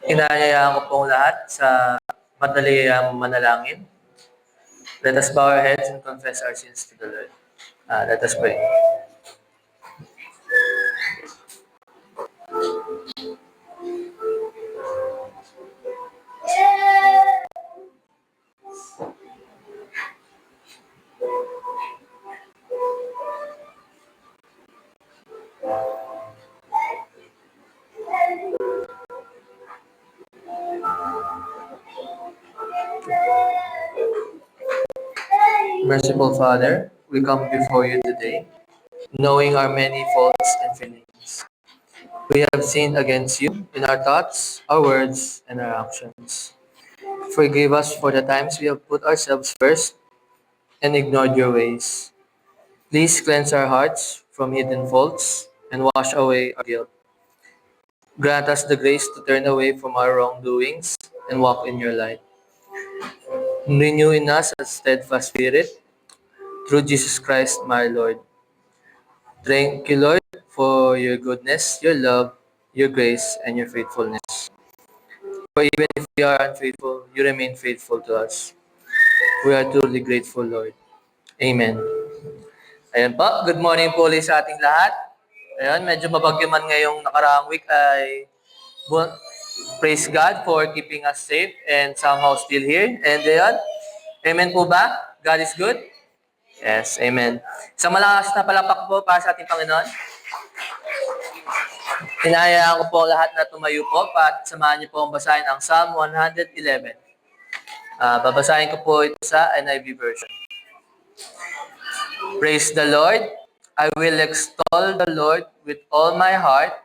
Inanyayaan ko pong lahat sa madaliang manalangin. Let us bow our heads and confess our sins to the Lord. Let us pray. Merciful Father, we come before you today, knowing our many faults and failings. We have sinned against you in our thoughts, our words, and our actions. Forgive us for the times we have put ourselves first and ignored your ways. Please cleanse our hearts from hidden faults and wash away our guilt. Grant us the grace to turn away from our wrongdoings and walk in your light. Renew in us a steadfast spirit through Jesus Christ, my Lord. Thank you, Lord, for your goodness, your love, your grace, and your faithfulness. For even if we are unfaithful, you remain faithful to us. We are truly grateful, Lord. Amen. Ayan po, good morning po ulit sa ating lahat. Ayan, medyo mabagyo man ngayong nakaraang week ay praise God for keeping us safe and somehow still here. And ayan, amen po ba? God is good? Yes, amen. Sa malakas na palapak po para sa ating Panginoon. Hinahayaan ko po lahat na tumayo po at samahan niyo po ang basahin ang Psalm 111. Babasahin ko po ito sa NIV version. Praise the Lord. I will extol the Lord with all my heart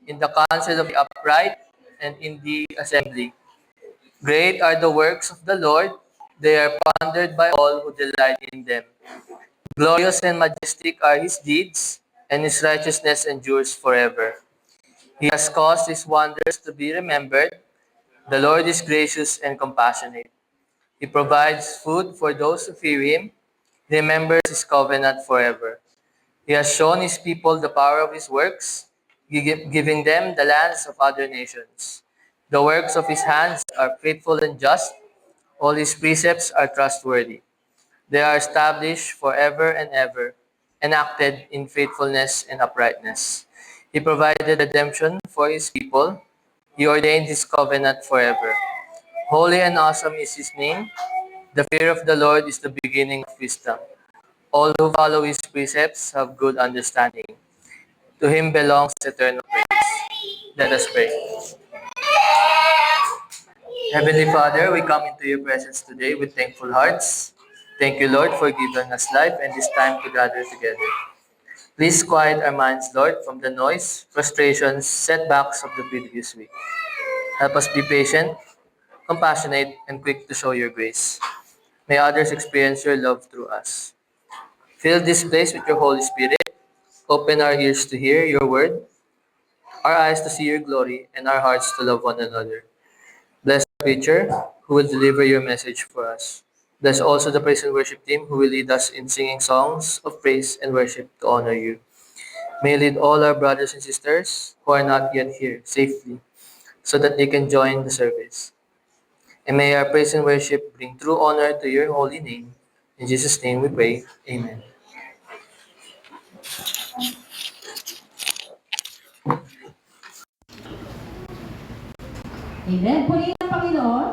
in the council of the upright and in the assembly. Great are the works of the Lord. They are pondered by all who delight in them. Glorious and majestic are his deeds, and his righteousness endures forever. He has caused his wonders to be remembered. The Lord is gracious and compassionate. He provides food for those who fear him. He remembers his covenant forever. He has shown his people the power of his works, giving them the lands of other nations. The works of his hands are faithful and just. All his precepts are trustworthy. They are established forever and ever, enacted in faithfulness and uprightness. He provided redemption for his people. He ordained his covenant forever. Holy and awesome is his name. The fear of the Lord is the beginning of wisdom. All who follow his precepts have good understanding. To him belongs eternal praise. Let us pray. Heavenly Father, we come into your presence today with thankful hearts. Thank you, Lord, for giving us life and this time to gather together. Please quiet our minds, Lord, from the noise, frustrations, setbacks of the previous week. Help us be patient, compassionate, and quick to show your grace. May others experience your love through us. Fill this place with your Holy Spirit. Open our ears to hear your word, our eyes to see your glory, and our hearts to love one another. Bless the preacher who will deliver your message for us. Bless also the praise and worship team who will lead us in singing songs of praise and worship to honor you. May lead all our brothers and sisters who are not yet here safely so that they can join the service. And may our praise and worship bring true honor to your holy name. In Jesus' name we pray. Amen. Amen. Purihin ang Panginoon.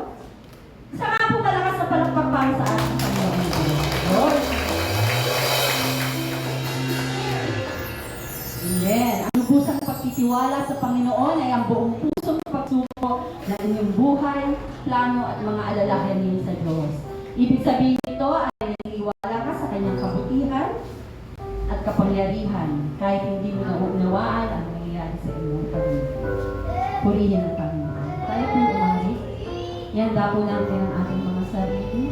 Isa nga po malakas na palakpak para sa ating Panginoon. Lord. Amen. Ang lubusang pagtitiwala sa Panginoon ay ang buong pusong pagsuko ng inyong buhay, plano at mga alalahanin sa Diyos. Ibig sabihin nito ay naniniwala ka sa kanyang kabutihan at kapangyarihan kahit hindi mo naunawaan ang nangyayari sa inyong pamilya. Purihin ang Panginoon. Tayo po umalis. Yan dapo natin ang ating mga sarili.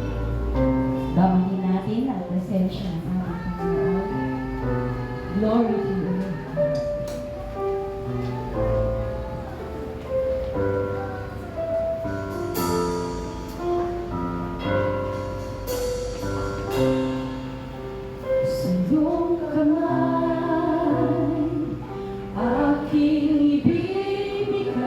Gamahin natin ang presensya ng ating Panginoon. Glory to you. Sa iyong kamay, aking ibibigay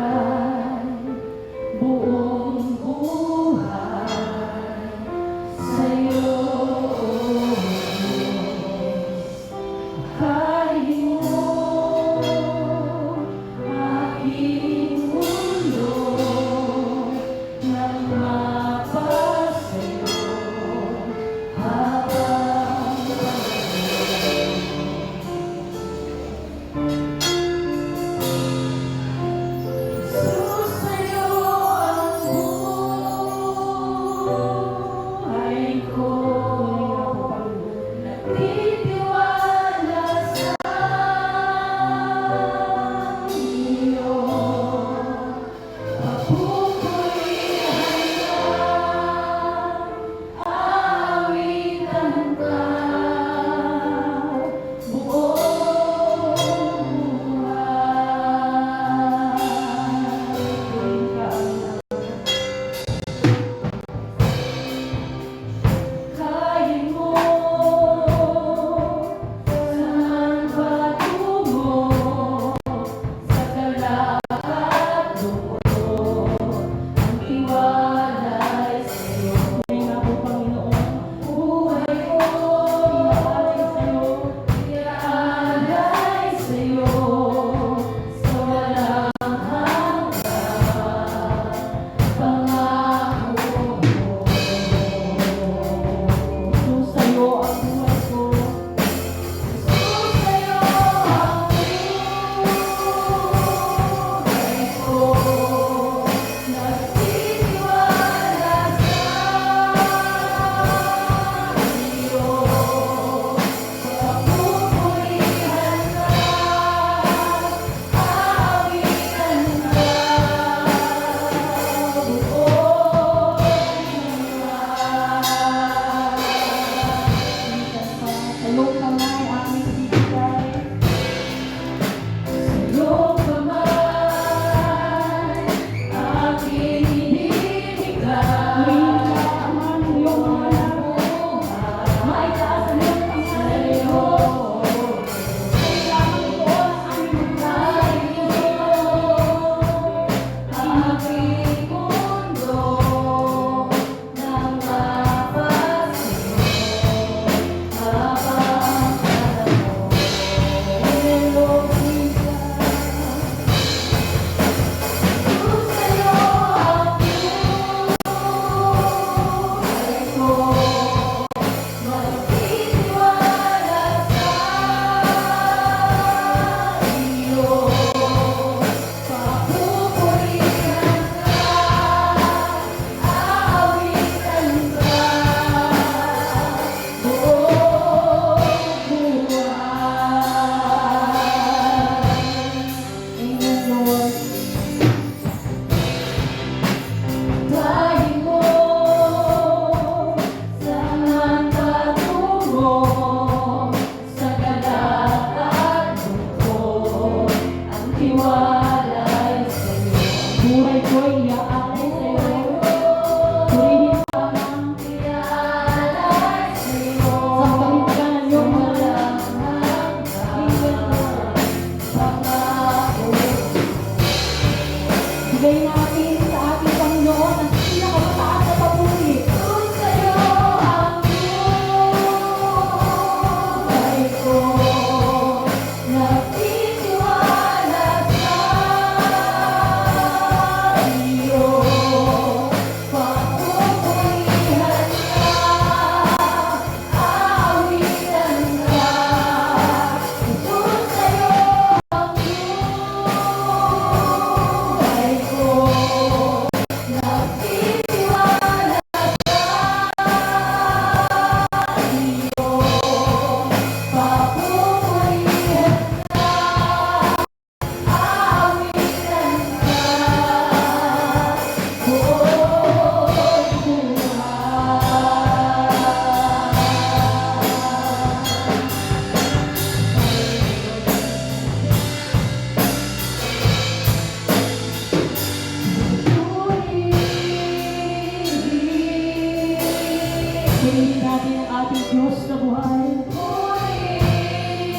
Purihin natin ang ating Diyos na buhay.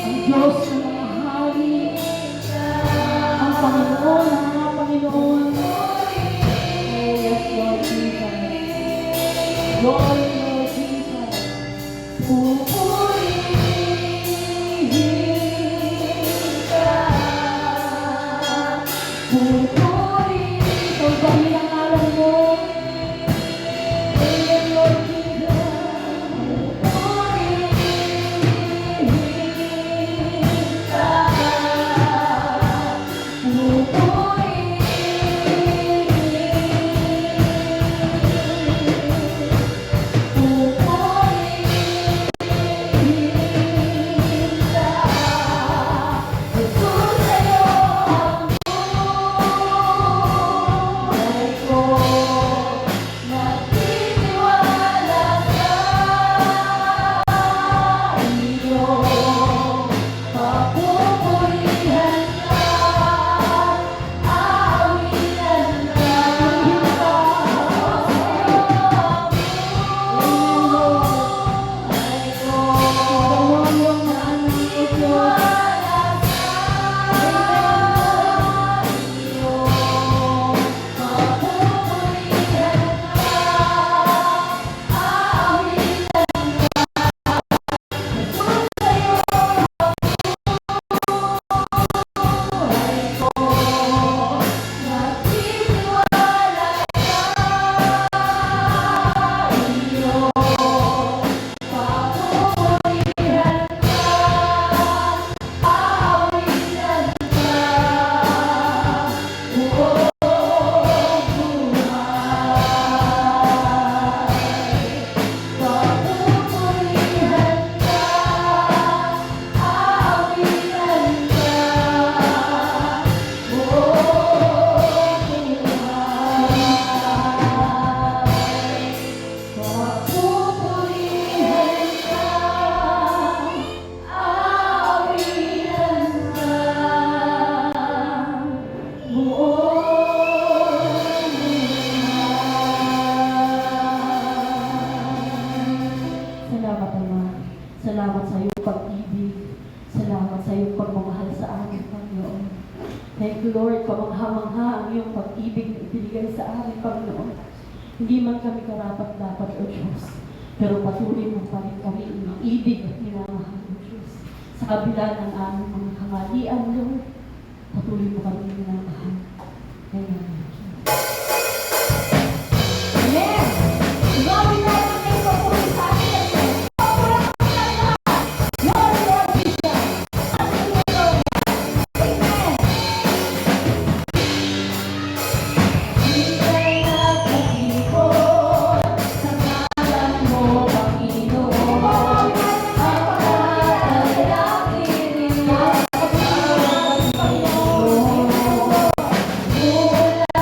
Ang Diyos na mga hari. Ang Panginoon ng mga Panginoon. Oh, yes, Lord Jesus. Lord Jesus. Purihin ka. Purihin. Sambahin ang ngalan mo. Amen, Lord Jesus. Purihin ka. Salamat, Ama. Salamat sa iyong pag-ibig. Salamat sa iyong pagmamahal sa amin, Panginoon. Thank you, Lord, kamangha-mangha ang iyong pag-ibig na ibinigay sa amin, Panginoon. Hindi man kami karapat-dapat, O Diyos, pero patuloy mo pa rin kami ibig at minamahal, O Diyos. Sa kabila ng aming mga kamalian, Lord, patuloy mo kami minamahal. Amen. Amen! Gawin natin ang papuri sa atin. Lord, Lord Jesus. Hallelujah. Amen. Hintay na pag-ikot sa ngalan mo, Panginoon. Ang pagkakalaki rin mo, Panginoon. Mula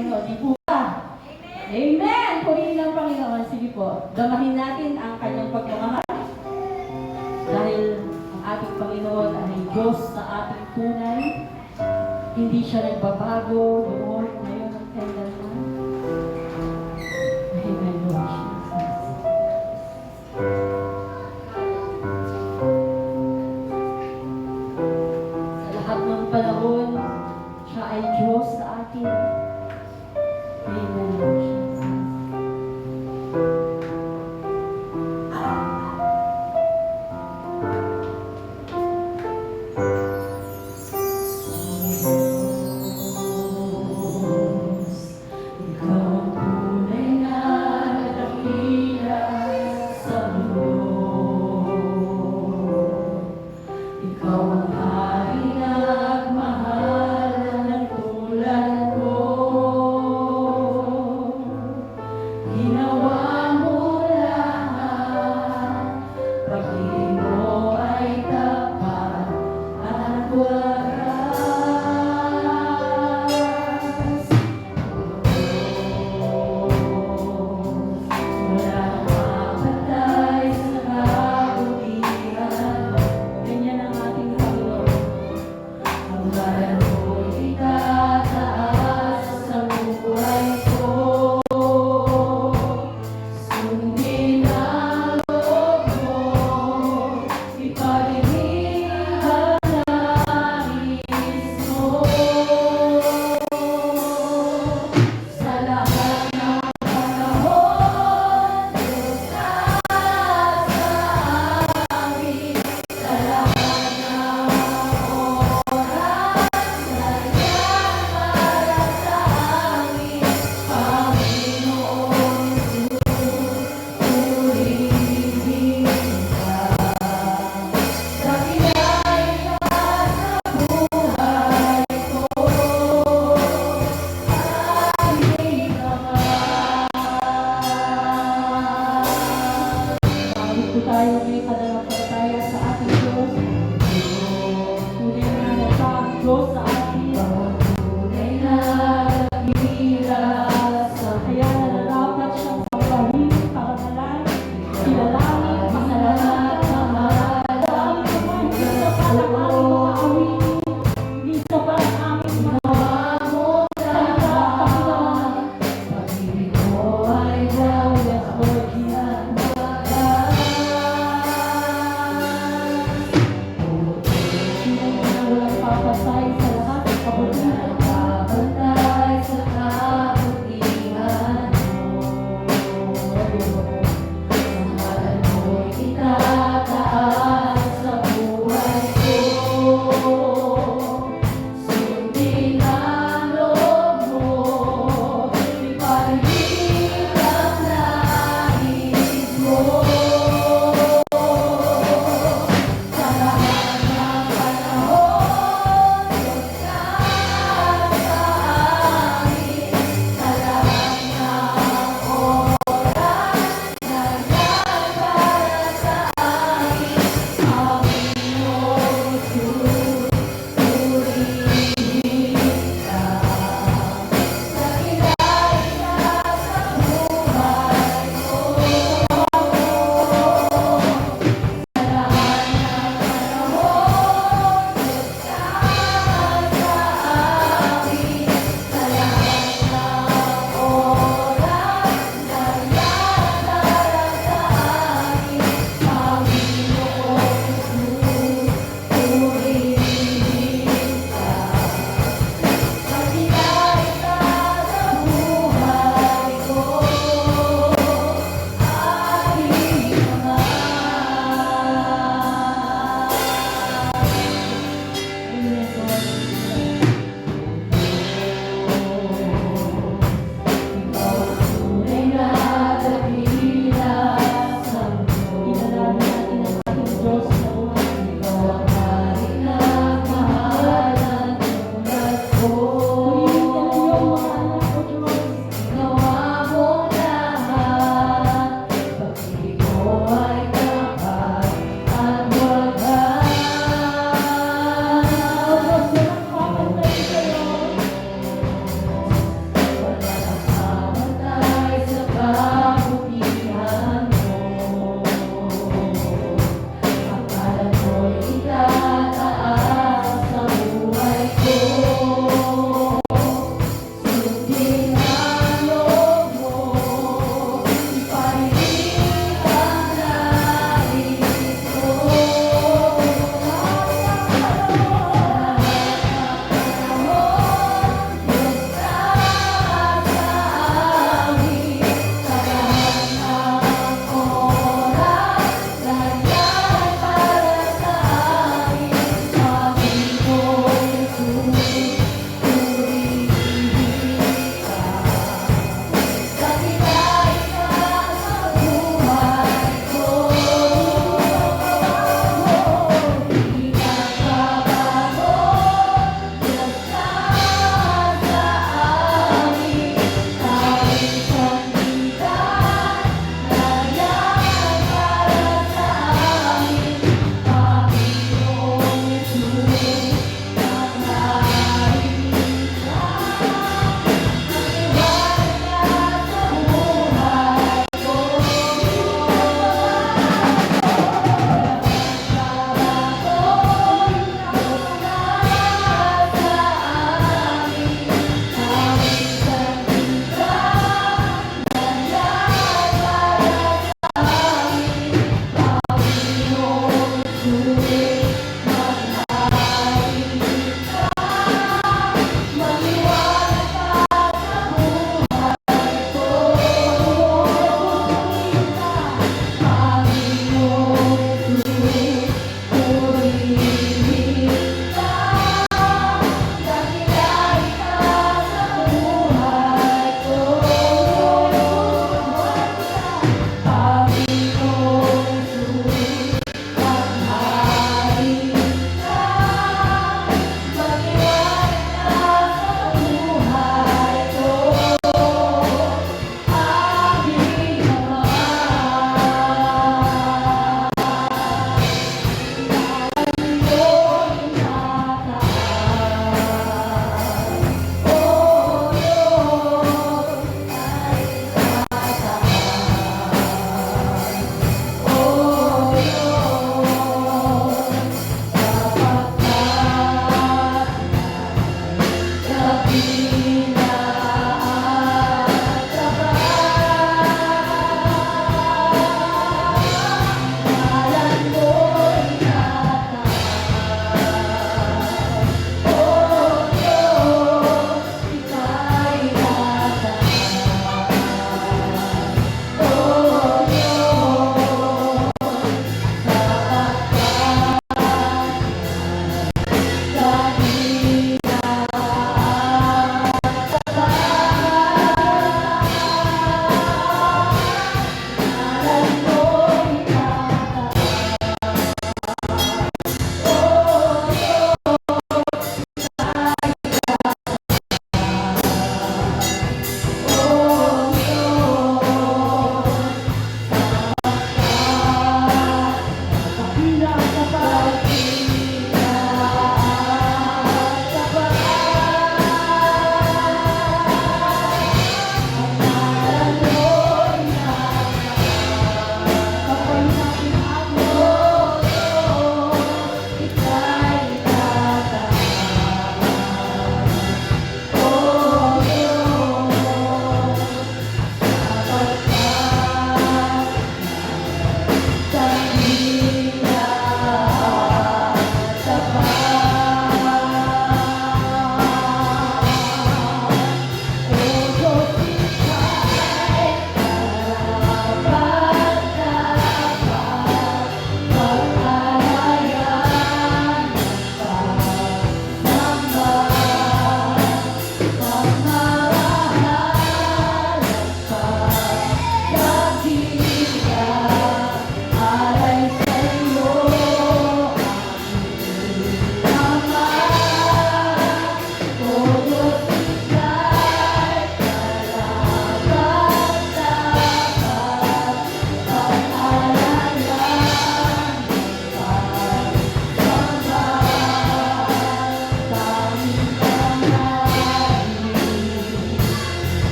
Panginoon. Di po ba? Amen! Purihin ng Panginoon. Sige po, damahin natin ang kanyang pagmamahal. Dahil ang ating Panginoon ay Diyos sa ating tunay. Hindi siya nagbabago noon, ngayon, at kailanman. Amen, Lord Jesus. Sa lahat ng panahon, siya ay Diyos sa atin. Amen, Lord Jesus.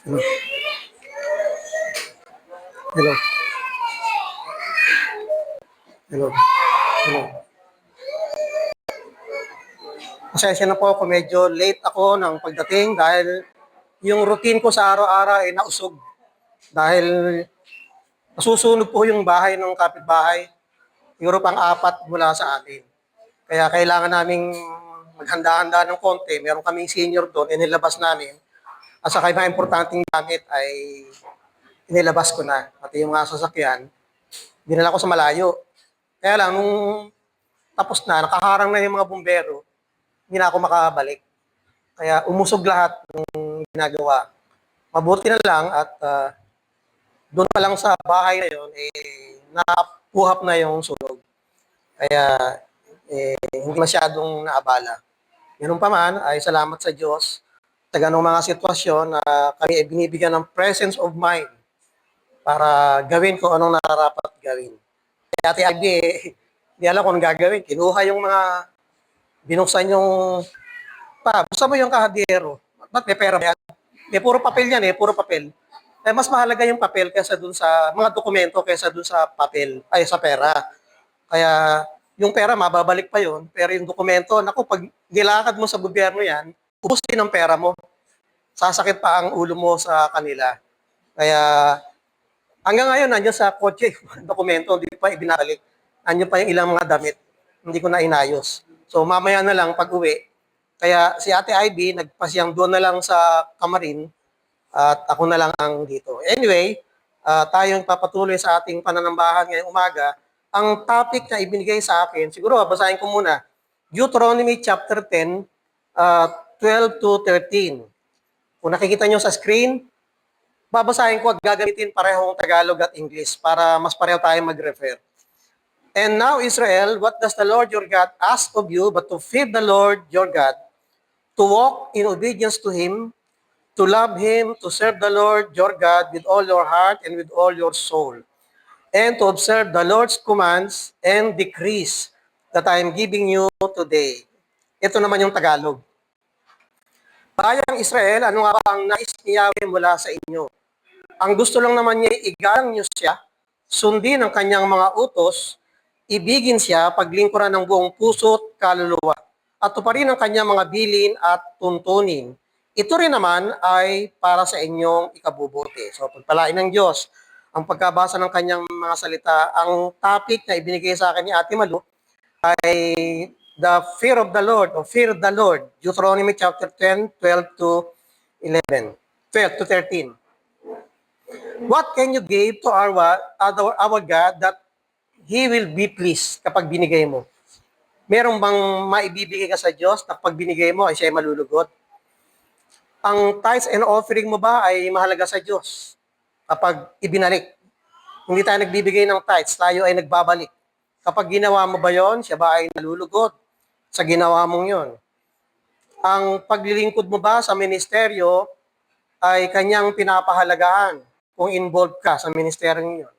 Hello. Hello. Hello. Hello. Pasensya na po kung medyo late ako ng pagdating dahil yung routine ko sa araw-araw ay nausog. Dahil nasusunog po yung bahay ng kapitbahay. Siguro pang-apat mula sa atin. Kaya kailangan naming maghanda-handa ng konti. Meron kaming senior doon, inilabas namin. At saka yung mga importanteng gamit ay inilabas ko na. Pati yung mga sasakyan, dinala ko sa malayo. Kaya lang, nung tapos na, nakaharang na yung mga bumbero, hindi na ako makabalik. Kaya umusog lahat ng ginagawa. Mabuti na lang at doon pa lang sa bahay na yun, napuhap na yung sunog. Kaya hindi masyadong naabala. Ganun pa man, ay salamat sa Diyos sa ganong mga sitwasyon na kami ay binibigyan ng presence of mind para gawin kung anong nararapat gawin. Kaya Ate Ivy, hindi alam kung anong gagawin. Kinuha yung mga binuksan yung buksan mo yung kahadero. Ba't may pera ba yan? May puro papel yan puro papel. Mas mahalaga yung papel kaysa dun sa mga dokumento kaysa dun sa papel, ay sa pera. Kaya yung pera mababalik pa yun, pero yung dokumento, naku, pag nilakad mo sa gobyerno yan, ubusin ang pera mo. Sasakit pa ang ulo mo sa kanila. Kaya hanggang ngayon, nandiyan sa kotse, dokumento, hindi pa ibinabalik. Nandiyan pa yung ilang mga damit, hindi ko na inayos. So mamaya na lang pag uwi. Kaya si Ate Ivy, nagpasyang doon na lang sa kamarin at ako na lang ang dito. Anyway, tayong papatuloy sa ating pananambahan ngayong umaga. Ang topic na ibinigay sa akin, siguro basahin ko muna, Deuteronomy chapter 10, 12 to 13. Kung nakikita nyo sa screen, babasahin ko at gagamitin parehong Tagalog at English para mas pareho tayong mag-refer. And now, Israel, what does the Lord your God ask of you but to fear the Lord your God, to walk in obedience to Him, to love Him, to serve the Lord your God with all your heart and with all your soul, and to observe the Lord's commands and decrees that I am giving you today. Ito naman yung Tagalog. Bayang Israel, ano nga ba ang nais ni Yahweh mula sa inyo? Ang gusto lang naman niya, igalang niyo siya, sundin ang kanyang mga utos, ibigin siya, paglingkuran ng buong puso't kaluluwa, at tuparin ang kanyang mga bilin at tuntunin. Ito rin naman ay para sa inyong ikabubuti. So, pagpalain ng Diyos ang pagkabasa ng kanyang mga salita. Ang topic na ibinigay sa akin ni Ate Malu ay the fear of the Lord, or fear the Lord. Deuteronomy chapter 10, 12 to 11. 12 to 13. What can you give to our God that He will be pleased kapag binigay mo? Meron bang maibibigay ka sa Diyos na pag binigay mo ay siya ay malulugod? Ang tithes and offering mo ba ay mahalaga sa Diyos kapag ibinalik? Hindi tayo nagbibigay ng tithes, tayo ay nagbabalik. Kapag ginawa mo ba yon, siya ba ay nalulugod sa ginawa mong yon? Ang paglilingkod mo ba sa ministeryo ay kanyang pinapahalagahan kung involved ka sa ministeryo yon?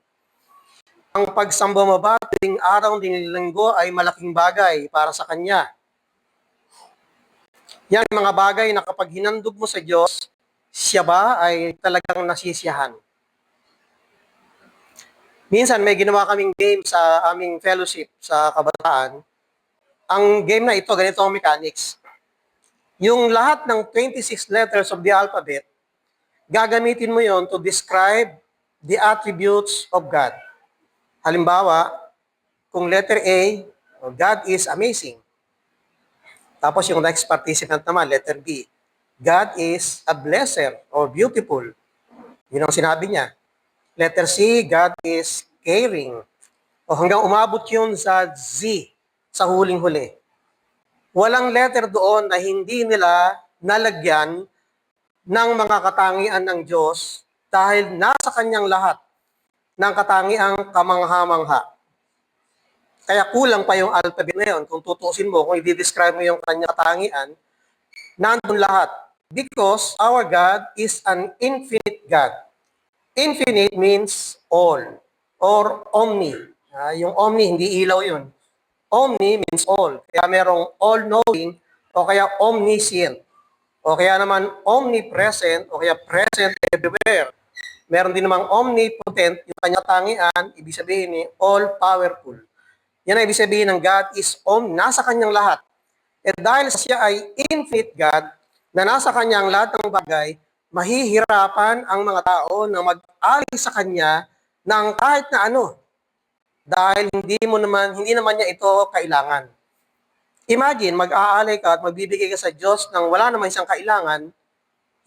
Ang pagsamba mo ba tuwing araw ng linggo ay malaking bagay para sa kanya? Yan mga bagay na kapag hinandog mo sa Diyos, siya ba ay talagang nasisiyahan? Minsan may ginawa kaming game sa aming fellowship sa kabataan. Ang game na ito, ganito ang mechanics. Yung lahat ng 26 letters of the alphabet, gagamitin mo yon to describe the attributes of God. Halimbawa, kung letter A, God is amazing. Tapos yung next participant naman, letter B, God is a blesser or beautiful. Yun ang sinabi niya. Letter C, God is caring. O hanggang umabot yun sa Z, sa huling-huli. Walang letter doon na hindi nila nalagyan ng mga katangian ng Diyos dahil nasa kanyang lahat ng katangiang kamangha-mangha. Kaya kulang pa yung alphabet na yun. Kung tutusin mo, kung i-describe mo yung kanyang katangian, nandun lahat. Because our God is an infinite God. Infinite means all or omni. Yung omni, hindi ilaw yun. Omni means all. Kaya merong all-knowing o kaya omniscient. O kaya naman omnipresent o kaya present everywhere. Meron din namang omnipotent, yung kanya tangian, ibig sabihin ni all-powerful. Yan ay ibig sabihin ng God is nasa kanyang lahat. At dahil siya ay infinite God, na nasa kanyang lahat ng bagay, mahihirapan ang mga tao na mag-alay sa kanya ng kahit na ano. Dahil hindi naman niya ito kailangan. Imagine, mag-aalay ka at magbibigay ka sa Diyos nang wala naman siyang kailangan,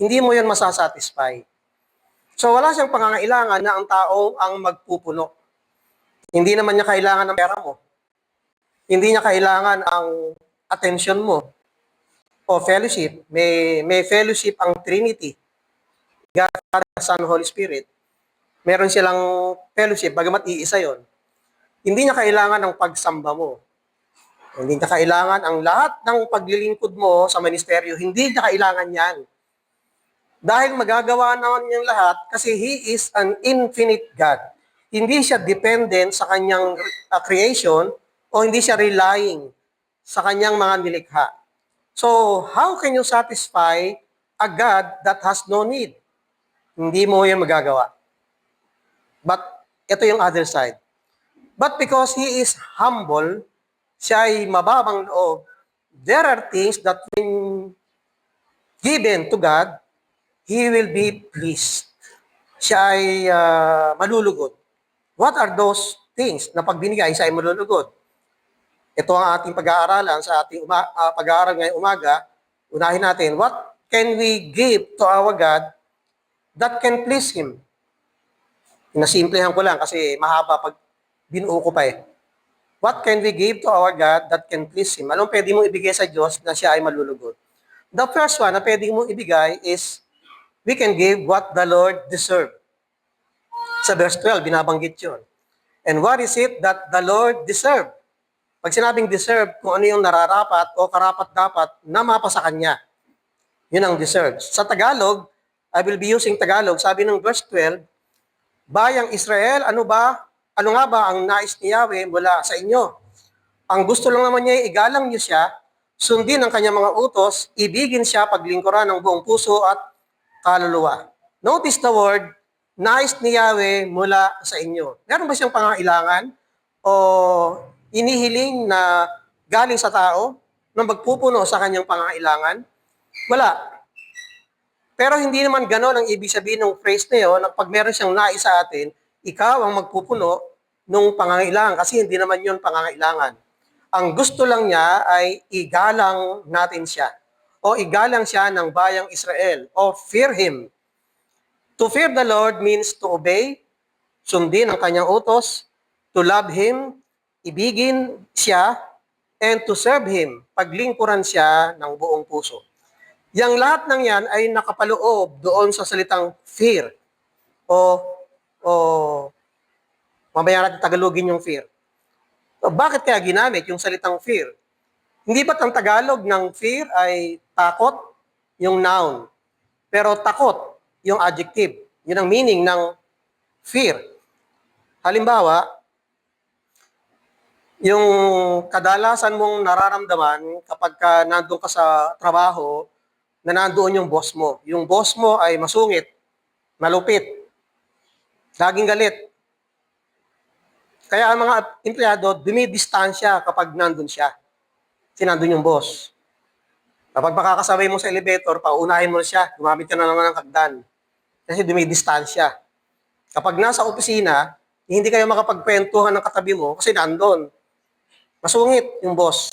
hindi mo yun masasatisfy. So wala siyang pangangailangan na ang tao ang magpupuno. Hindi naman niya kailangan ng pera mo. Hindi niya kailangan ang attention mo o fellowship. May fellowship ang Trinity. God, Father, Son, Holy Spirit. Meron silang fellowship, bagamat iisa yon. Hindi niya kailangan ng pagsamba mo. Hindi niya kailangan ang lahat ng paglilingkod mo sa ministeryo. Hindi niya kailangan yan. Dahil magagawa naman niyang lahat kasi He is an infinite God. Hindi siya dependent sa kanyang creation o hindi siya relying sa kanyang mga nilikha. So, how can you satisfy a God that has no need? Hindi mo yan magagawa. But ito yung other side. But because He is humble, siya ay mababang loob, there are things that when given to God, He will be pleased. Siya ay malulugod. What are those things na pag binigay siya ay malulugod? Ito ang ating pag-aaralan sa ating pag-aaral ngayong umaga. Unahin natin, what can we give to our God that can please Him? Inasimplehan ko lang kasi mahaba pag binuo ko pa eh. What can we give to our God that can please Him? Anong pwede mong ibigay sa Diyos na siya ay malulugod? The first one na pwede mong ibigay is we can give what the Lord deserves. Sa verse 12, binabanggit yun. And what is it that the Lord deserves? Pag sinabing deserve, kung ano yung nararapat o karapat-dapat na mapa sa Kanya. Yun ang deserves. Sa Tagalog, I will be using Tagalog. Sabi ng verse 12, Bayang Israel, ano nga ba ang nais ni Yahweh mula sa inyo? Ang gusto lang naman niya ay igalang niyo siya, sundin ang kanyang mga utos, ibigin siya, paglingkuran ng buong puso at kaluluwa. Notice the word, nais ni Yahweh mula sa inyo. Meron ba siyang pangailangan o inihiling na galing sa tao na magpupuno sa kanyang pangailangan? Wala. Pero hindi naman gano'n ang ibig sabihin ng phrase na yun, na pag meron siyang nais sa atin, ikaw ang magpupuno ng pangangailangan kasi hindi naman yun pangangailangan. Ang gusto lang niya ay igalang natin siya o igalang siya ng bayang Israel o fear Him. To fear the Lord means to obey, sundin ang kanyang utos, to love Him, ibigin siya, and to serve Him, paglingkuran siya ng buong puso. Yang lahat ng yan ay nakapaloob doon sa salitang fear o mamaya natin Tagalogin yung fear. So, bakit kaya ginamit yung salitang fear? Hindi ba't ang Tagalog ng fear ay takot, yung noun, pero takot, yung adjective. Yun ang meaning ng fear. Halimbawa, yung kadalasan mong nararamdaman kapag nandun ka sa trabaho, na nandoon yung boss mo. Yung boss mo ay masungit, malupit, laging galit. Kaya ang mga empleyado, dumidistansya kapag nandun siya. Kasi nandun yung boss. Kapag makakasabay mo sa elevator, paunahin mo na siya, gumamit ka na naman ng hagdan. Kasi dumidistansya. Kapag nasa opisina, hindi kayo makapagkwentuhan ng katabi mo kasi nandun. Masungit yung boss.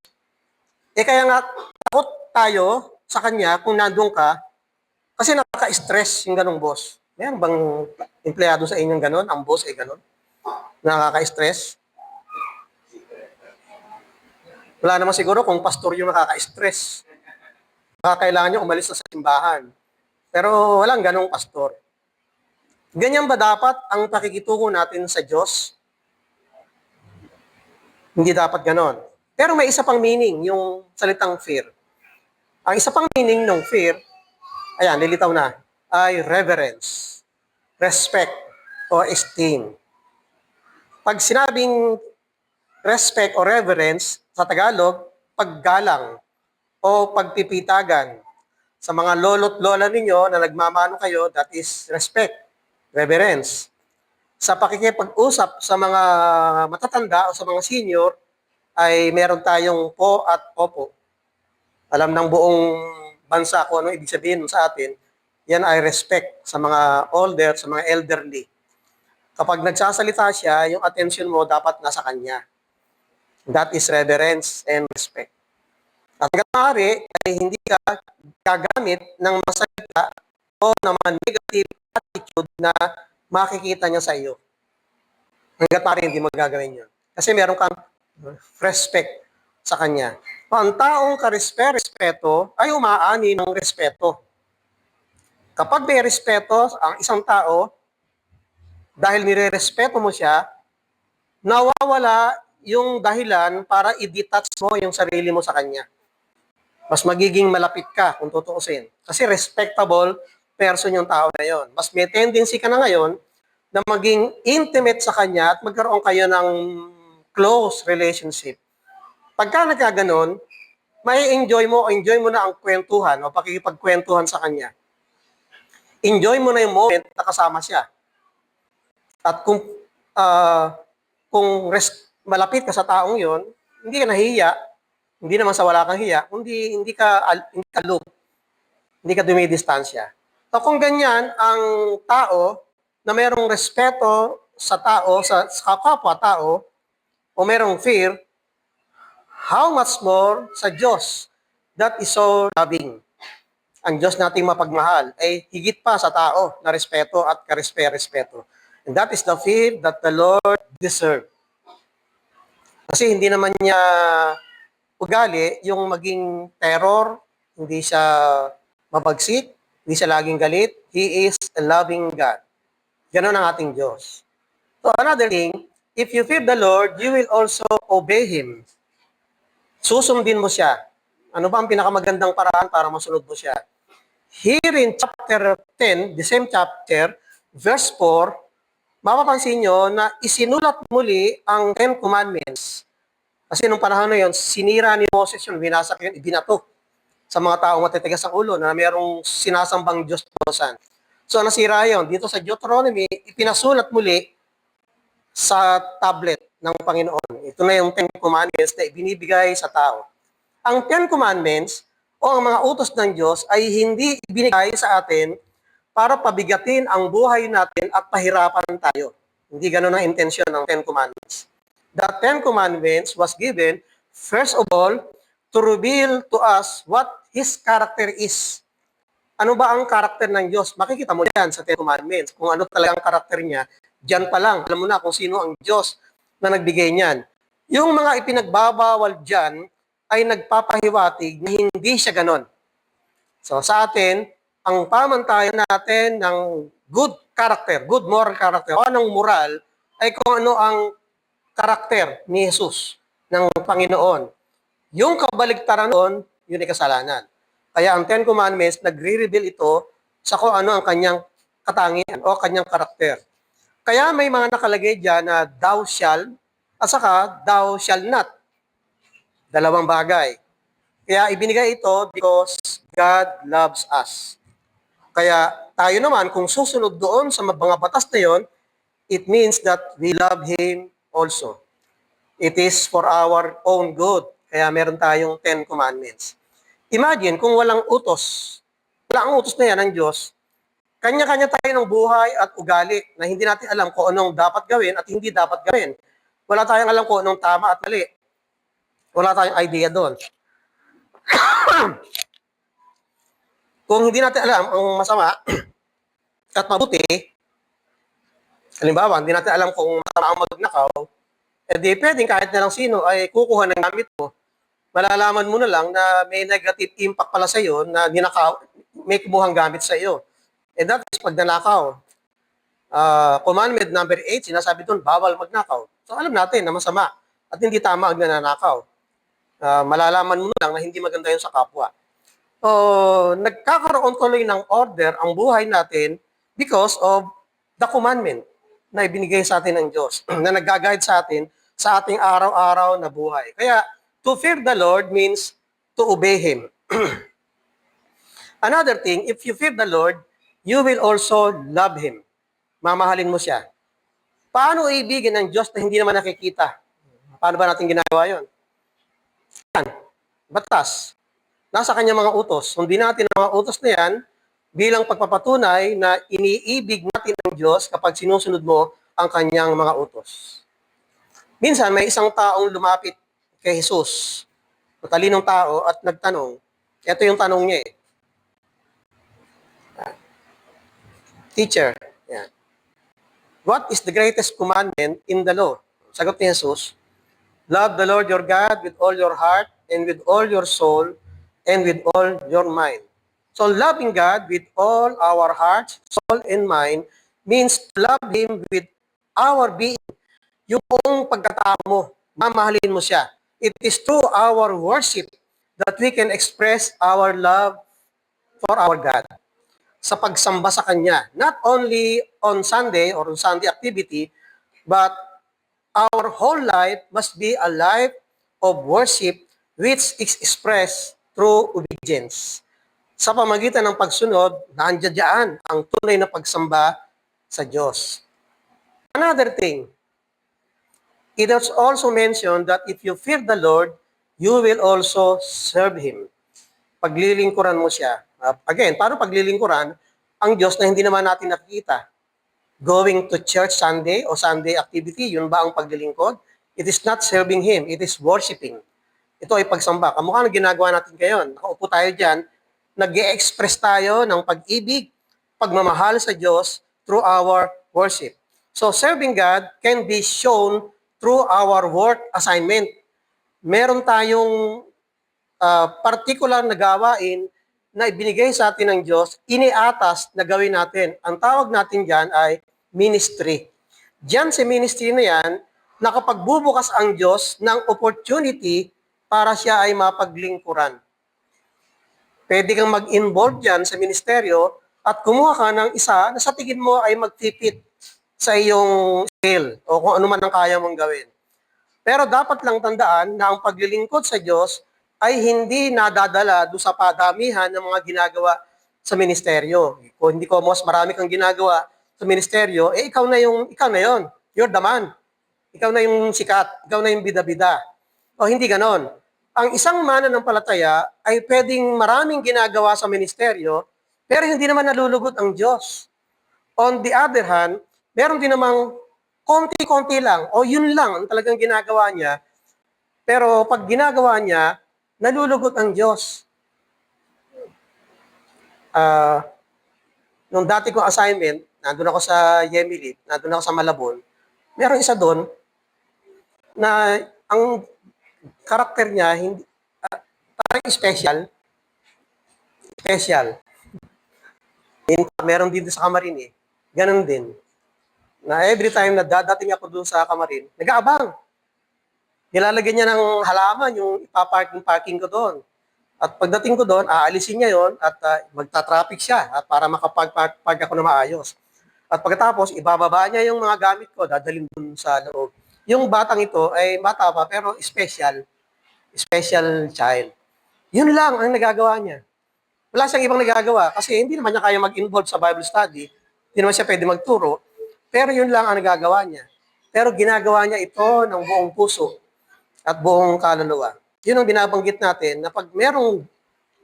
Kaya nga, takot tayo sa kanya kung nandun ka kasi nakaka-stress yung ganong boss. Meron bang empleyado sa inyong ganon? Ang boss ay ganon? Nakaka-stress? Wala naman siguro kung pastor yung nakaka-stress. Baka kailangan nyo umalis na sa simbahan. Pero walang ganong pastor. Ganyan ba dapat ang pakikitungo natin sa Diyos? Hindi dapat ganon. Pero may isa pang meaning, yung salitang fear. Ang isa pang meaning ng fear, ayan, lilitaw na, ay reverence, respect, o esteem. Pag sinabing respect o reverence, sa Tagalog, paggalang o pagpipitagan. Sa mga lolo't lola ninyo na nagmamano kayo, that is respect, reverence. Sa pakikipag-usap sa mga matatanda o sa mga senior, ay meron tayong po at opo. Alam ng buong bansa kung ano ibig sabihin sa atin, yan ay respect sa mga older, sa mga elderly. Kapag nagsasalita siya, yung attention mo dapat nasa kanya. That is reverence and respect. At hanggang maaari ay hindi ka gagamit ng masalita o naman negative attitude na makikita niya sa iyo. Hanggang maaari hindi mo gagawin yun. Kasi meron kang respect sa kanya. Ang taong respeto ay umaani ng respeto. Kapag may respeto ang isang tao, dahil nire-respeto mo siya, nawawala yung dahilan para i-detach mo yung sarili mo sa kanya. Mas magiging malapit ka kung tutuusin. Kasi respectable person yung tao na yon. Mas may tendency ka na ngayon na maging intimate sa kanya at magkaroon kayo ng close relationship. Pagka nagkaganon, may enjoy mo na ang kwentuhan o pakikipagkwentuhan sa kanya. Enjoy mo na yung moment na kasama siya. At kung malapit ka sa taong yon, hindi ka nahihiya, hindi naman sa wala kang hiya, hindi ka aloof, hindi ka dumidistansya. So kung ganyan ang tao na mayroong respeto sa tao, sa kapwa-tao, o mayroong fear, how much more sa Diyos that is so loving. Ang Diyos nating mapagmahal ay higit pa sa tao na respeto at karespe-respeto. And that is the fear that the Lord deserves. Kasi hindi naman niya ugali yung maging terror, hindi siya mabagsik, hindi siya laging galit. He is a loving God. Ganon ang ating Diyos. So another thing, if you fear the Lord, you will also obey Him. Susundin mo siya. Ano ba ang pinakamagandang paraan para masunod mo siya? Here in chapter 10, the same chapter, verse 4, mapapansin nyo na isinulat muli ang Ten Commandments. Kasi nung panahon na yun, sinira ni Moses yun, binasak yun, ibinato sa mga taong matitigas ang ulo na mayroong sinasambang Diyos-Diyosan. So nasira yun. Dito sa Deuteronomy, ipinasulat muli sa tablet ng Panginoon. Ito na yung Ten Commandments na ibinibigay sa tao. Ang Ten Commandments o ang mga utos ng Diyos ay hindi ibinigay sa atin para pabigatin ang buhay natin at pahirapan tayo. Hindi ganun ang intensyon ng Ten Commandments. The Ten Commandments was given, first of all, to reveal to us what His character is. Ano ba ang karakter ng Diyos? Makikita mo yan sa Ten Commandments. Kung ano talagang karakter niya, dyan pa lang, alam mo na kung sino ang Diyos na nagbigay niyan. Yung mga ipinagbabawal dyan ay nagpapahiwatig na hindi siya ganon. So sa atin, ang pamantayan natin ng good character, good moral character, o anong moral, ay kung ano ang karakter ni Jesus, ng Panginoon. Yung kabaligtaran noon, yun ay kasalanan. Kaya ang Ten Commandments, nagre-reveal ito sa kung ano ang kanyang katangian o kanyang karakter. Kaya may mga nakalagay dyan na thou shall at saka thou shall not. Dalawang bagay. Kaya ibinigay ito because God loves us. Kaya tayo naman, kung susunod doon sa mga batas na yon, it means that we love Him also. It is for our own good. Kaya meron tayong Ten Commandments. Imagine kung walang utos. Wala ang utos na yan ng Diyos. Kanya-kanya tayo ng buhay at ugali na hindi natin alam kung anong dapat gawin at hindi dapat gawin. Wala tayong alam kung anong tama at mali. Wala tayong idea doon. Kung hindi natin alam ang masama at mabuti, halimbawa, hindi natin alam kung masama ang magnakaw, di pwedeng kahit na lang sino ay kukuha ng gamit mo. Malalaman mo na lang na may negative impact pala sa iyo na ninakaw, may kumuhang gamit sa iyo. And that is pag nanakaw. Commandment number 8, sinasabi doon, bawal magnakaw. So alam natin na masama at hindi tama ang nanakaw. Malalaman mo na lang na hindi maganda yun sa kapwa. So, nagkakaroon tuloy ng order ang buhay natin because of the commandment na ibinigay sa atin ng Diyos, na nag-guide sa atin sa ating araw-araw na buhay. Kaya, to fear the Lord means to obey Him. Another thing, if you fear the Lord, you will also love Him. Mamahalin mo siya. Paano ibigin ng Diyos na hindi naman nakikita? Paano ba natin ginagawa yon? Batas. Nasa kanya mga utos. Sundin natin ang mga utos na yan bilang pagpapatunay na iniibig natin ang Diyos kapag sinusunod mo ang kanyang mga utos. Minsan, may isang taong lumapit kay Jesus, matalinong tao, at nagtanong. Ito yung tanong niya eh. Teacher, yan. What is the greatest commandment in the law? Sagot ni Jesus, love the Lord your God with all your heart and with all your soul and with all your mind. So loving God with all our hearts, soul, and mind means to love Him with our being. Yung buong pagkatao mo, mamahalin mo siya. It is through our worship that we can express our love for our God. Sa pagsamba sa Kanya, not only on Sunday or on Sunday activity, but our whole life must be a life of worship which is expressed through obedience. Sa pamagitan ng pagsunod, nandiyan ang tunay na pagsamba sa Diyos. Another thing, it is also mentioned that if you fear the Lord, you will also serve Him. Paglilingkuran mo siya. Again, paano paglilingkuran ang Diyos na hindi naman natin nakikita? Going to church Sunday o Sunday activity, yun ba ang paglilingkod? It is not serving Him, it is worshiping. Ito ay pagsamba. Kamukha na ginagawa natin ngayon. Nakaupo tayo dyan, nag-e-express tayo ng pag-ibig, pagmamahal sa Diyos through our worship. So serving God can be shown through our work assignment. Meron tayong particular na gawain na ibinigay sa atin ng Diyos, iniatas na gawin natin. Ang tawag natin dyan ay ministry. Diyan sa ministry na yan, nakapagbubukas ang Diyos ng opportunity para siya ay mapaglingkuran. Pwede kang mag-involve dyan sa ministeryo at kumuha ka ng isa na sa tingin mo ay magtipit sa iyong skill o kung ano man ang kaya mong gawin. Pero dapat lang tandaan na ang paglilingkod sa Diyos ay hindi nadadala doon sa padamihan ng mga ginagawa sa ministeryo. Kung hindi ko mas marami kang ginagawa sa ministeryo, ikaw na yon. You're the man. Ikaw na yung sikat. Ikaw na yung bida-bida. O hindi ganon. Ang isang mananampalataya ay pwedeng maraming ginagawa sa ministeryo, pero hindi naman nalulugod ang Diyos. On the other hand, meron din namang konti-konti lang, o yun lang ang talagang ginagawa niya, pero pag ginagawa niya, nalulugod ang Diyos. Nung dati kong assignment, nandun ako sa Yemili, nandun ako sa Malabon, meron isa doon na ang karakter niya hindi parang special. Meron din sa Kamarin eh. Ganon din. Na every time na dadating ako doon sa Kamarin, nag-aabang. Nilalagyan niya ng halaman yung ipaparking ko doon. At pagdating ko doon, aalisin niya yon at magta-traffic siya at para makapag-park ako na maayos. At pagkatapos, ibababa niya yung mga gamit ko, dadalhin doon sa loob. Yung batang ito ay bata pa pero special child. Yun lang ang nagagawa niya. Wala siyang ibang nagagawa kasi hindi naman niya kaya mag-involve sa Bible study, hindi naman siya pwede magturo, pero yun lang ang nagagawa niya. Pero ginagawa niya ito ng buong puso at buong kaluluwa. Yun ang binabanggit natin na pag merong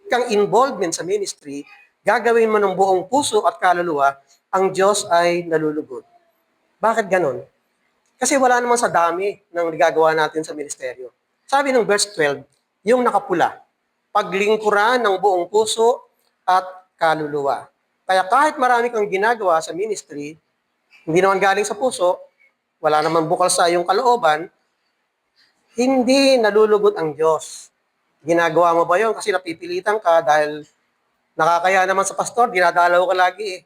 kang involvement sa ministry, gagawin mo ng buong puso at kaluluwa, ang Diyos ay nalulugod. Bakit ganon? Kasi wala naman sa dami ng nagagawa natin sa ministeryo. Sabi ng verse 12, yung nakapula, paglingkuran ng buong puso at kaluluwa. Kaya kahit marami kang ginagawa sa ministry, hindi naman galing sa puso, wala naman bukal sa iyong kalooban, hindi nalulugod ang Diyos. Ginagawa mo ba yun kasi napipilitan ka dahil nakakaya naman sa pastor, dinadalaw ka lagi eh.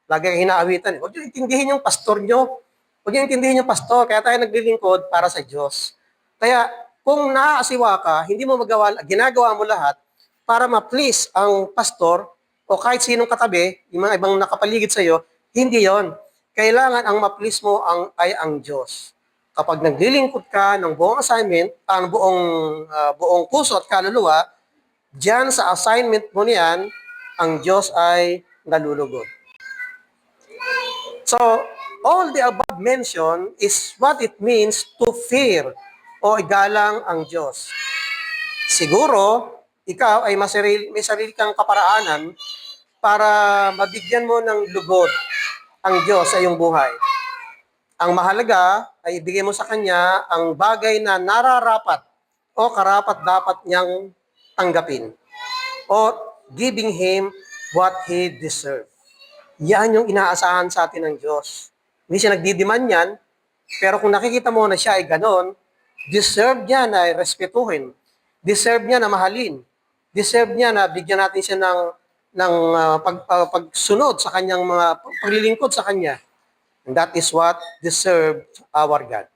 Lagi kang hinaawitan eh. Huwag niyo intindihin yung pastor niyo. Huwag niyo intindihin yung pastor. Kaya tayo naglilingkod para sa Diyos. Kaya kung naaasiwa ka, hindi mo magawa, ginagawa mo lahat para ma-please ang pastor o kahit sinong katabi, yung mga ibang nakapaligid sa iyo, hindi yon. Kailangan ang ma-please mo ay ang Diyos. Kapag naglilingkod ka ng buong assignment, ang buong puso at kaluluwa, diyan sa assignment mo niyan, ang Diyos ay nalulugod. So, all the above mentioned is what it means to fear o igalang ang Diyos. Siguro, ikaw ay may sarili kang kaparaanan para mabigyan mo ng lugod ang Diyos sa iyong buhay. Ang mahalaga ay ibigay mo sa Kanya ang bagay na nararapat o karapat-dapat niyang tanggapin o giving Him what He deserves. Yan yung inaasahan sa atin ng Diyos. Hindi siya nagdidiman yan, pero kung nakikita mo na siya ay ganon, deserve niya na respetuhin. Deserve niya na mahalin. Deserve niya na bigyan natin siya ng pagsunod sa kanyang mga paglilingkod sa kanya. And that is what deserved our God.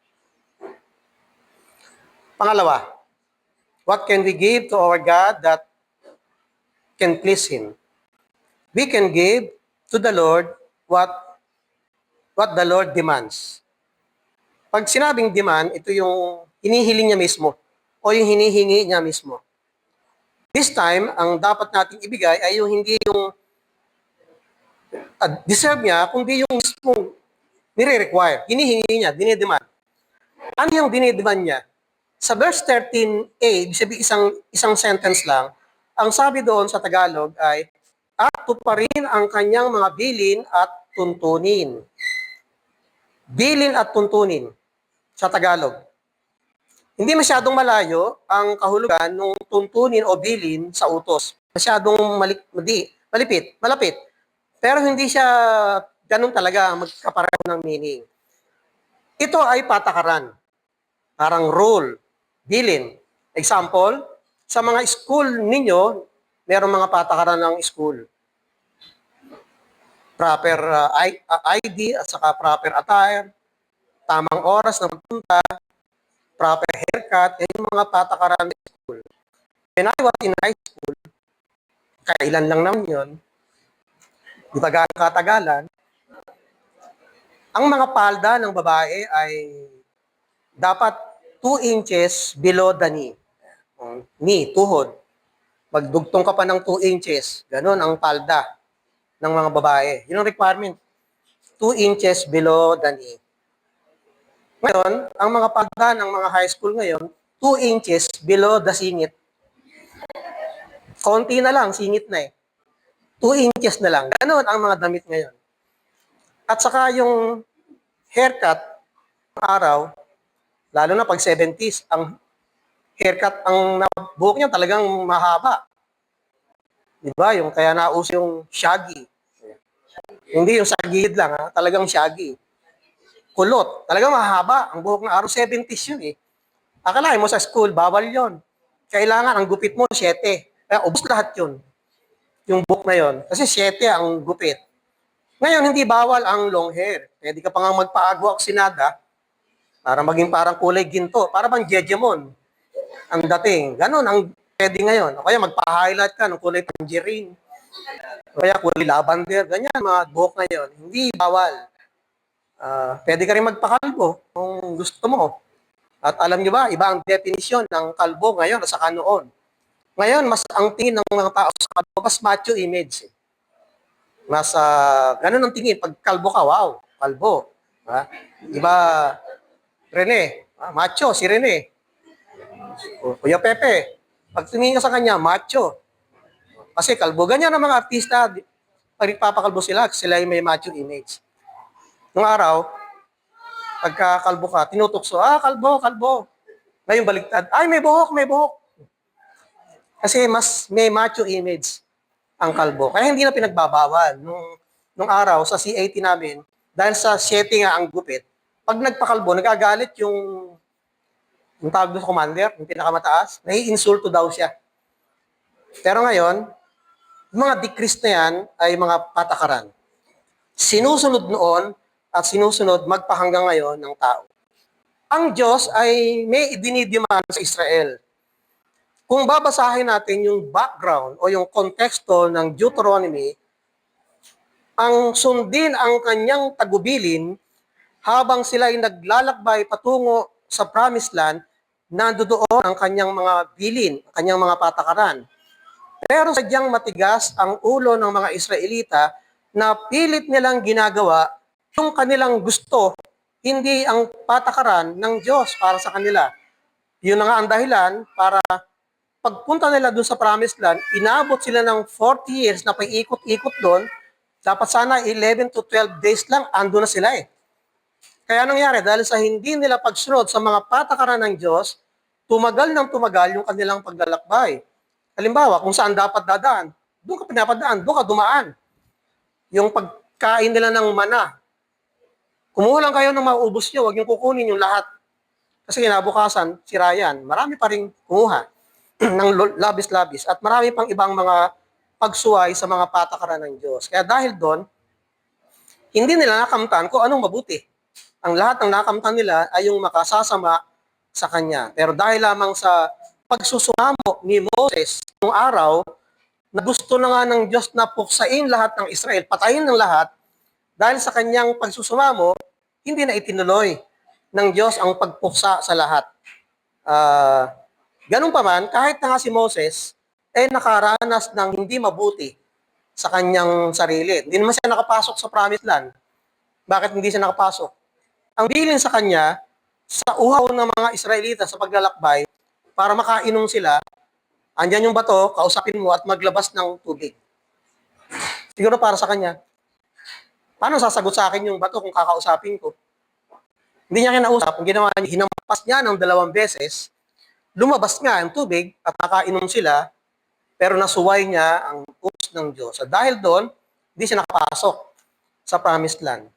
Pangalawa, what can we give to our God that can please Him? We can give to the Lord what the Lord demands. Pag sinabing demand, ito yung hinihiling niya mismo o yung hinihingi niya mismo. This time, ang dapat nating ibigay ay yung hindi yung deserve niya, kundi yung mismong nire-require, hinihingi niya, dinidemand. Ano yung dinidemand niya? Sa verse 13a, isang sentence lang, ang sabi doon sa Tagalog ay, at tuparin ang kanyang mga bilin at tuntunin. Bilin at tuntunin sa Tagalog. Hindi masyadong malayo ang kahulugan ng tuntunin o bilin sa utos. Masyadong malapit. Pero hindi siya ganun talaga magkapareho ng meaning. Ito ay patakaran. Parang rule, bilin. Example, sa mga school ninyo, merong mga patakaran ng school. Proper ID at saka proper attire, tamang oras na magpunta, proper haircut, yung mga patakaran ng school. When I was in high school, kailan lang naman yun, di ba katagalan, ang mga palda ng babae ay dapat 2 inches below the knee. Knee, tuhod. Magdugtong ka pa ng 2 inches. Ganon ang palda ng mga babae. Yun ang requirement. 2 inches below the knee. Ngayon, ang mga palda ng mga high school ngayon, 2 inches below the singit. Konti na lang, singit na eh. 2 inches na lang. Ganon ang mga damit ngayon. At saka yung haircut, araw, lalo na pag 70s, ang haircut, ang buhok niya talagang mahaba. Diba? Yung kaya nauso yung shaggy. Hindi yung sa gilid lang, ha? Talagang shaggy. Kulot. Talagang mahaba. Ang buhok ng araw, 70s yun eh. Akalain mo sa school, bawal yon. Kailangan, ang gupit mo, 7. Kaya ubos lahat yun. Yung buhok na yon. Kasi 7 ang gupit. Ngayon, hindi bawal ang long hair. Pwede ka pa nga magpa-agwa oksinada para maging parang kulay ginto. Para bang jejemon ang dating. Ganon ang pwede ngayon. O kaya magpa-highlight ka ng kulay tangerine. O kaya kulay lavender. Ganyan mga buhok ngayon. Hindi bawal. Pwede ka rin magpakalbo kung gusto mo. At alam niyo ba, iba ang definisyon ng kalbo ngayon sa noon. Ngayon, mas ang tingin ng mga tao sa kalbo, mas macho image. Mas ganun ang tingin. Pag kalbo ka, wow, kalbo. Iba, Rene, macho, si Rene. Kuya Pepe, pag tumingin ka sa kanya, macho. Kasi kalbo, ganyan ang mga artista, pag papakalbo sila yung may macho image. Nung araw, pagka kalbo ka, tinutukso, kalbo. Ngayon baliktad, ay, may buhok. Kasi mas may macho image ang kalbo. Kaya hindi na pinagbabawal. Nung araw, sa C80 namin, dahil sa 7 nga ang gupit, pag nagpakalbo, nagagalit yung tawag doon sa commander, yung pinakamataas, nai-insulto daw siya. Pero ngayon, mga decrease na yan ay mga patakaran. Sinusunod noon at sinusunod magpahanggang ngayon ng tao. Ang Diyos ay may idinidemand sa Israel. Kung babasahin natin yung background o yung konteksto ng Deuteronomy, ang sundin ang kanyang tagubilin habang sila ay naglalakbay patungo sa Promised Land, nandoon ang kanyang mga bilin, kanyang mga patakaran. Pero sadyang matigas ang ulo ng mga Israelita na pilit nilang ginagawa yung kanilang gusto, hindi ang patakaran ng Diyos para sa kanila. Yun na nga ang dahilan para pagpunta nila doon sa Promised Land, inabot sila ng 40 years na paikot-ikot doon. Dapat sana 11 to 12 days lang, ando na sila eh. Kaya nangyari, dahil sa hindi nila pagsunod sa mga patakaran ng Diyos, tumagal ng tumagal yung kanilang paglalakbay. Halimbawa, kung saan dapat dadaan, doon ka pinapadaan, doon ka dumaan. Yung pagkain nila ng mana, kumuha lang kayo ng maubos nyo, huwag yung kukunin yung lahat. Kasi kinabukasan, si Ryan, marami pa rin kumuha ng labis-labis at marami pang ibang mga pagsuway sa mga patakaran ng Diyos. Kaya dahil doon, hindi nila nakamtan kung anong mabuti. Ang lahat ng nakamtan nila ay yung makasasama sa Kanya. Pero dahil lamang sa pagsusumamo ni Moses noong araw, na gusto na nga ng Diyos na puksain lahat ng Israel, patayin ng lahat, dahil sa kanyang pagsusumamo, hindi na itinuloy ng Diyos ang pagpuksa sa lahat. Ganun pa man, kahit na nga si Moses, nakaranas ng hindi mabuti sa kanyang sarili. Hindi naman siya nakapasok sa Promised Land. Bakit hindi siya nakapasok? Ang bilin sa kanya, sa uhaw ng mga Israelita sa paglalakbay, para makainom sila, andyan yung bato, kausapin mo at maglabas ng tubig. Siguro para sa kanya. Paano sasagot sa akin yung bato kung kakausapin ko? Hindi niya kinausap. Ang ginawa niya, hinampas niya ng 2 beses, lumabas nga ang tubig at nakainom sila, pero nasuway niya ang utos ng Diyos. At dahil doon, hindi siya nakapasok sa Promised Land.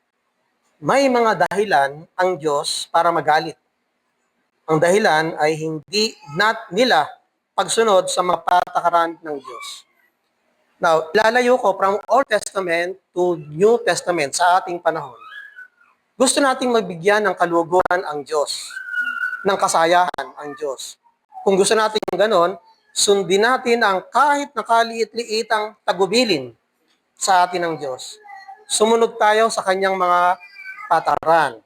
May mga dahilan ang Diyos para magalit. Ang dahilan ay hindi nila pagsunod sa mga patakaran ng Diyos. Now, lalayo ko from Old Testament to New Testament sa ating panahon. Gusto nating magbigyan ng kaluguran ang Diyos, ng kasayahan ang Diyos. Kung gusto natin yung ganon, sundin natin ang kahit nakaliit-liitang tagubilin sa atin ng Diyos. Sumunod tayo sa kanyang mga patakaran.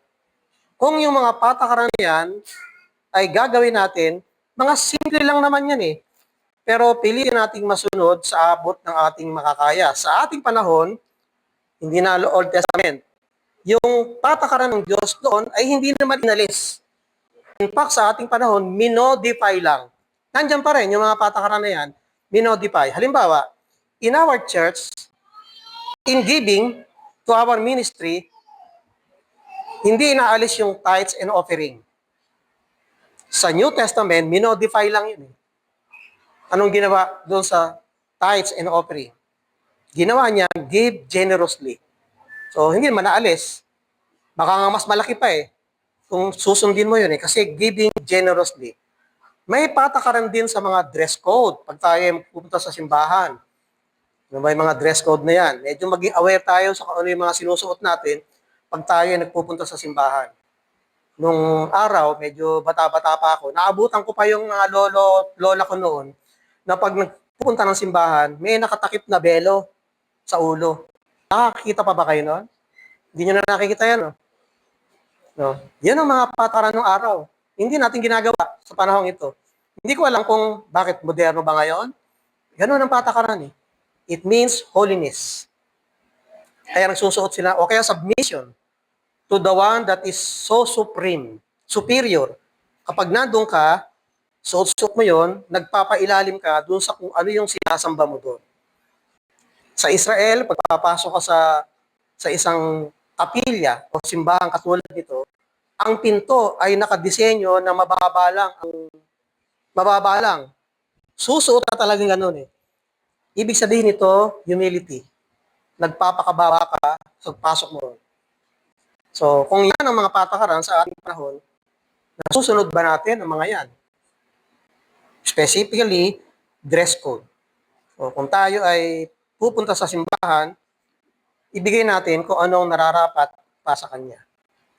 Kung yung mga patakaran yan ay gagawin natin, mga simple lang naman yan eh. Pero piliin nating masunod sa abot ng ating makakaya. Sa ating panahon, hindi na Old Testament. Yung patakaran ng Diyos doon ay hindi naman inalis. In fact, sa ating panahon, minodify lang. Nandiyan pa rin yung mga patakaran na yan, minodify. Halimbawa, in our church, in giving to our ministry, hindi inaalis yung tithes and offering. Sa New Testament, minodify lang yun. Anong ginawa doon sa tithes and offering? Ginawa niya, give generously. So, hindi naman naalis. Baka nga mas malaki pa eh. Kung susundin mo yun eh. Kasi giving generously. May patakaran din sa mga dress code. Pag tayo pupunta sa simbahan, may mga dress code na yan. Medyo maging aware tayo sa kung ano yung mga sinusuot natin pag tayo nagpupunta sa simbahan. Nung araw, medyo bata-bata pa ako, naabutan ko pa yung mga lola ko noon na pag nagpupunta ng simbahan, may nakatakip na belo sa ulo. Nakakita pa ba kayo noon? Hindi nyo na nakikita yan, no? No? Yan ang mga patakaran ng araw. Hindi natin ginagawa sa panahong ito. Hindi ko alam kung bakit moderno ba ngayon. Ganun ang patakaran eh. It means holiness. Kaya nagsusuot sila, o kaya submission to the one that is so supreme, superior. Kapag nandun ka, suot-suot mo yon, nagpapailalim ka dun sa kung ano yung sinasamba mo doon. Sa Israel, pagpapasok ka sa isang kapilya o simbahan katulad nito, ang pinto ay nakadisenyo na mababa lang. Susuot na talagang ganun eh. Ibig sabihin nito, humility. Nagpapakababa ka sa pasok mo. So, kung yan ang mga patakaran sa ating panahon, nasusunod ba natin ang mga yan? Specifically, dress code. So, kung tayo ay pupunta sa simbahan, ibigay natin kung anong nararapat pa sa kanya.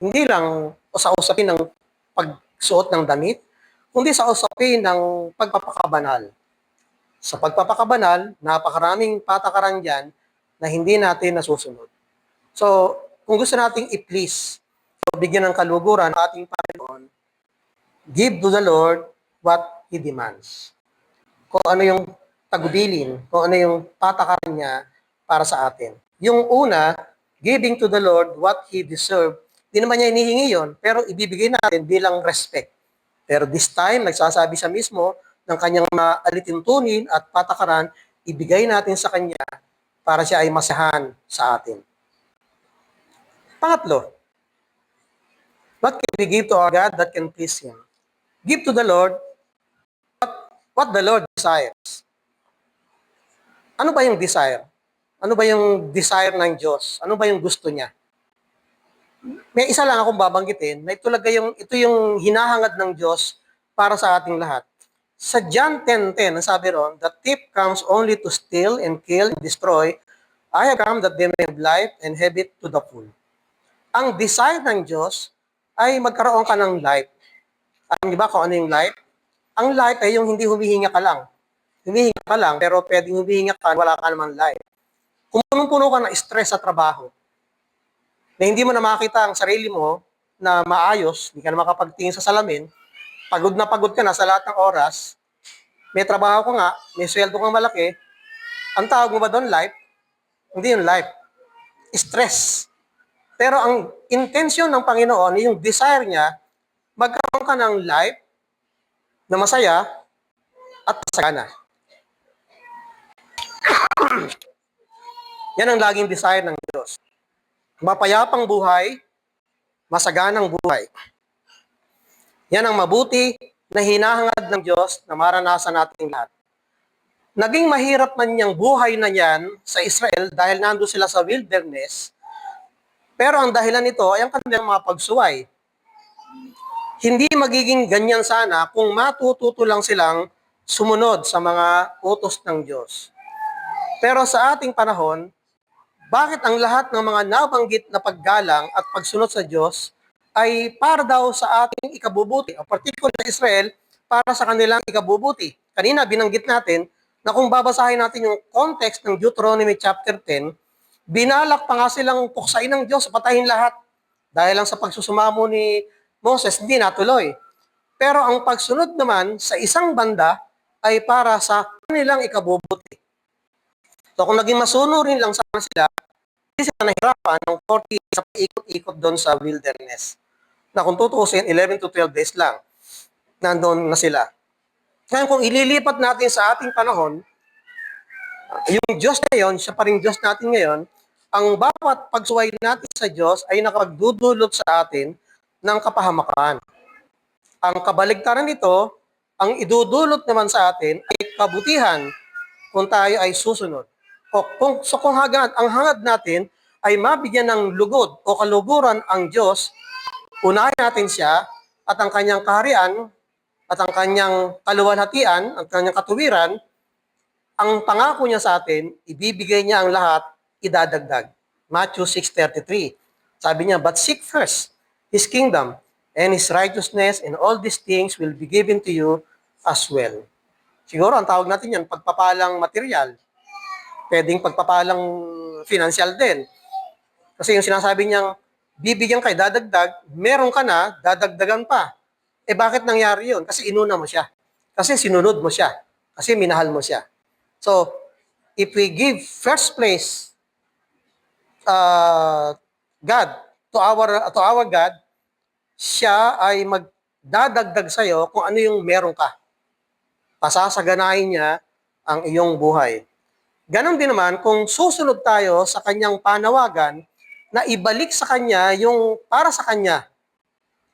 Hindi lang sa usapin ng pagsuot ng damit, kundi sa usapin ng pagpapakabanal. Sa pagpapakabanal, napakaraming patakaran dyan na hindi natin nasusunod. So, kung gusto nating i-please, so bigyan ng kaluguran ng ating Panginoon, give to the Lord what He demands. Kung ano yung tagubilin kung ano yung patakaran niya para sa atin. Yung una, giving to the Lord what He deserved. Di naman niya inihingi yon, pero ibibigay natin bilang respect. Pero this time, nagsasabi siya mismo ng kanyang maalituntunin at patakaran, ibigay natin sa kanya para siya ay masahan sa atin. Pangatlo, what can we give to our God that can please Him? Give to the Lord what the Lord desires. Ano ba yung desire? Ano ba yung desire ng Diyos? Ano ba yung gusto niya? May isa lang akong babanggitin na ito yung hinahangad ng Diyos para sa ating lahat. Sa John 10:10, ang sabi ron, "The thief comes only to steal and kill and destroy. I have come that they may have life and have it to the full." Ang desire ng Diyos ay magkaroon ka ng life. Alam niyo ba kung ano yung life? Ang life ay yung hindi humihinga ka lang. Humihinga ka lang, pero pwedeng humihinga ka, wala ka namang life. Kung punong-puno ka ng stress sa trabaho, na hindi mo na makita ang sarili mo na maayos, hindi ka na makapagtingin sa salamin, pagod na pagod ka na sa lahat ng oras, may trabaho ka nga, may sweldo kang malaki, ang tawag mo ba doon life? Hindi yung life. Stress. Pero ang intention ng Panginoon, yung desire niya, magkaroon ka ng life na masaya at masagana. Yan ang laging desire ng Diyos. Mapayapang buhay, masaganang buhay. Yan ang mabuti na hinahangad ng Diyos na maranasan nating lahat. Naging mahirap man niyang buhay na yan sa Israel dahil nando sila sa wilderness, pero ang dahilan nito ay ang kanilang mga pagsuway. Hindi magiging ganyan sana kung matututo lang silang sumunod sa mga utos ng Diyos. Pero sa ating panahon, bakit ang lahat ng mga nabanggit na paggalang at pagsunod sa Diyos ay para daw sa ating ikabubuti, o particular sa Israel, para sa kanilang ikabubuti? Kanina binanggit natin na kung babasahin natin yung context ng Deuteronomy chapter 10, binalak pa nga silang puksain ng Diyos, patayin lahat. Dahil lang sa pagsusumamo ni Moses, hindi natuloy. Pero ang pagsunod naman sa isang banda ay para sa kanilang ikabubuti. So kung naging masunurin lang sana sila, hindi sila nahirapan ng 40 sa ikot-ikot doon sa wilderness. Na kung tutuusin, 11 to 12 days lang, nandoon na sila. Ngayon kung ililipat natin sa ating panahon, yung Diyos na yun, siya pa rin Diyos natin ngayon, ang bawat pagsuway natin sa Diyos ay nakapagdudulot sa atin ng kapahamakan. Ang kabaligtaran nito, ang idudulot naman sa atin ay kabutihan kung tayo ay susunod. Kung ang hangad natin ay mabigyan ng lugod o kaluguran ang Diyos, unahin natin siya at ang kanyang kaharian at ang kanyang kaluwalhatian, ang kanyang katuwiran, ang pangako niya sa atin, ibibigay niya ang lahat, idadagdag. Matthew 6:33. Sabi niya, "But seek first His kingdom and His righteousness, and all these things will be given to you as well." Siguro ang tawag natin yan, pagpapalang material. Pwedeng pagpapalang financial din. Kasi yung sinasabi niyang, bibigyan kayo, dadagdag, meron ka na, dadagdagan pa. Eh bakit nangyari yun? Kasi inuna mo siya. Kasi sinunod mo siya. Kasi minahal mo siya. So, if we give first place God to our God, siya ay magdadagdag sa iyo kung ano yung meron ka. Pasasaganahin niya ang iyong buhay. Ganon din naman kung susunod tayo sa kanyang panawagan na ibalik sa kanya yung para sa kanya.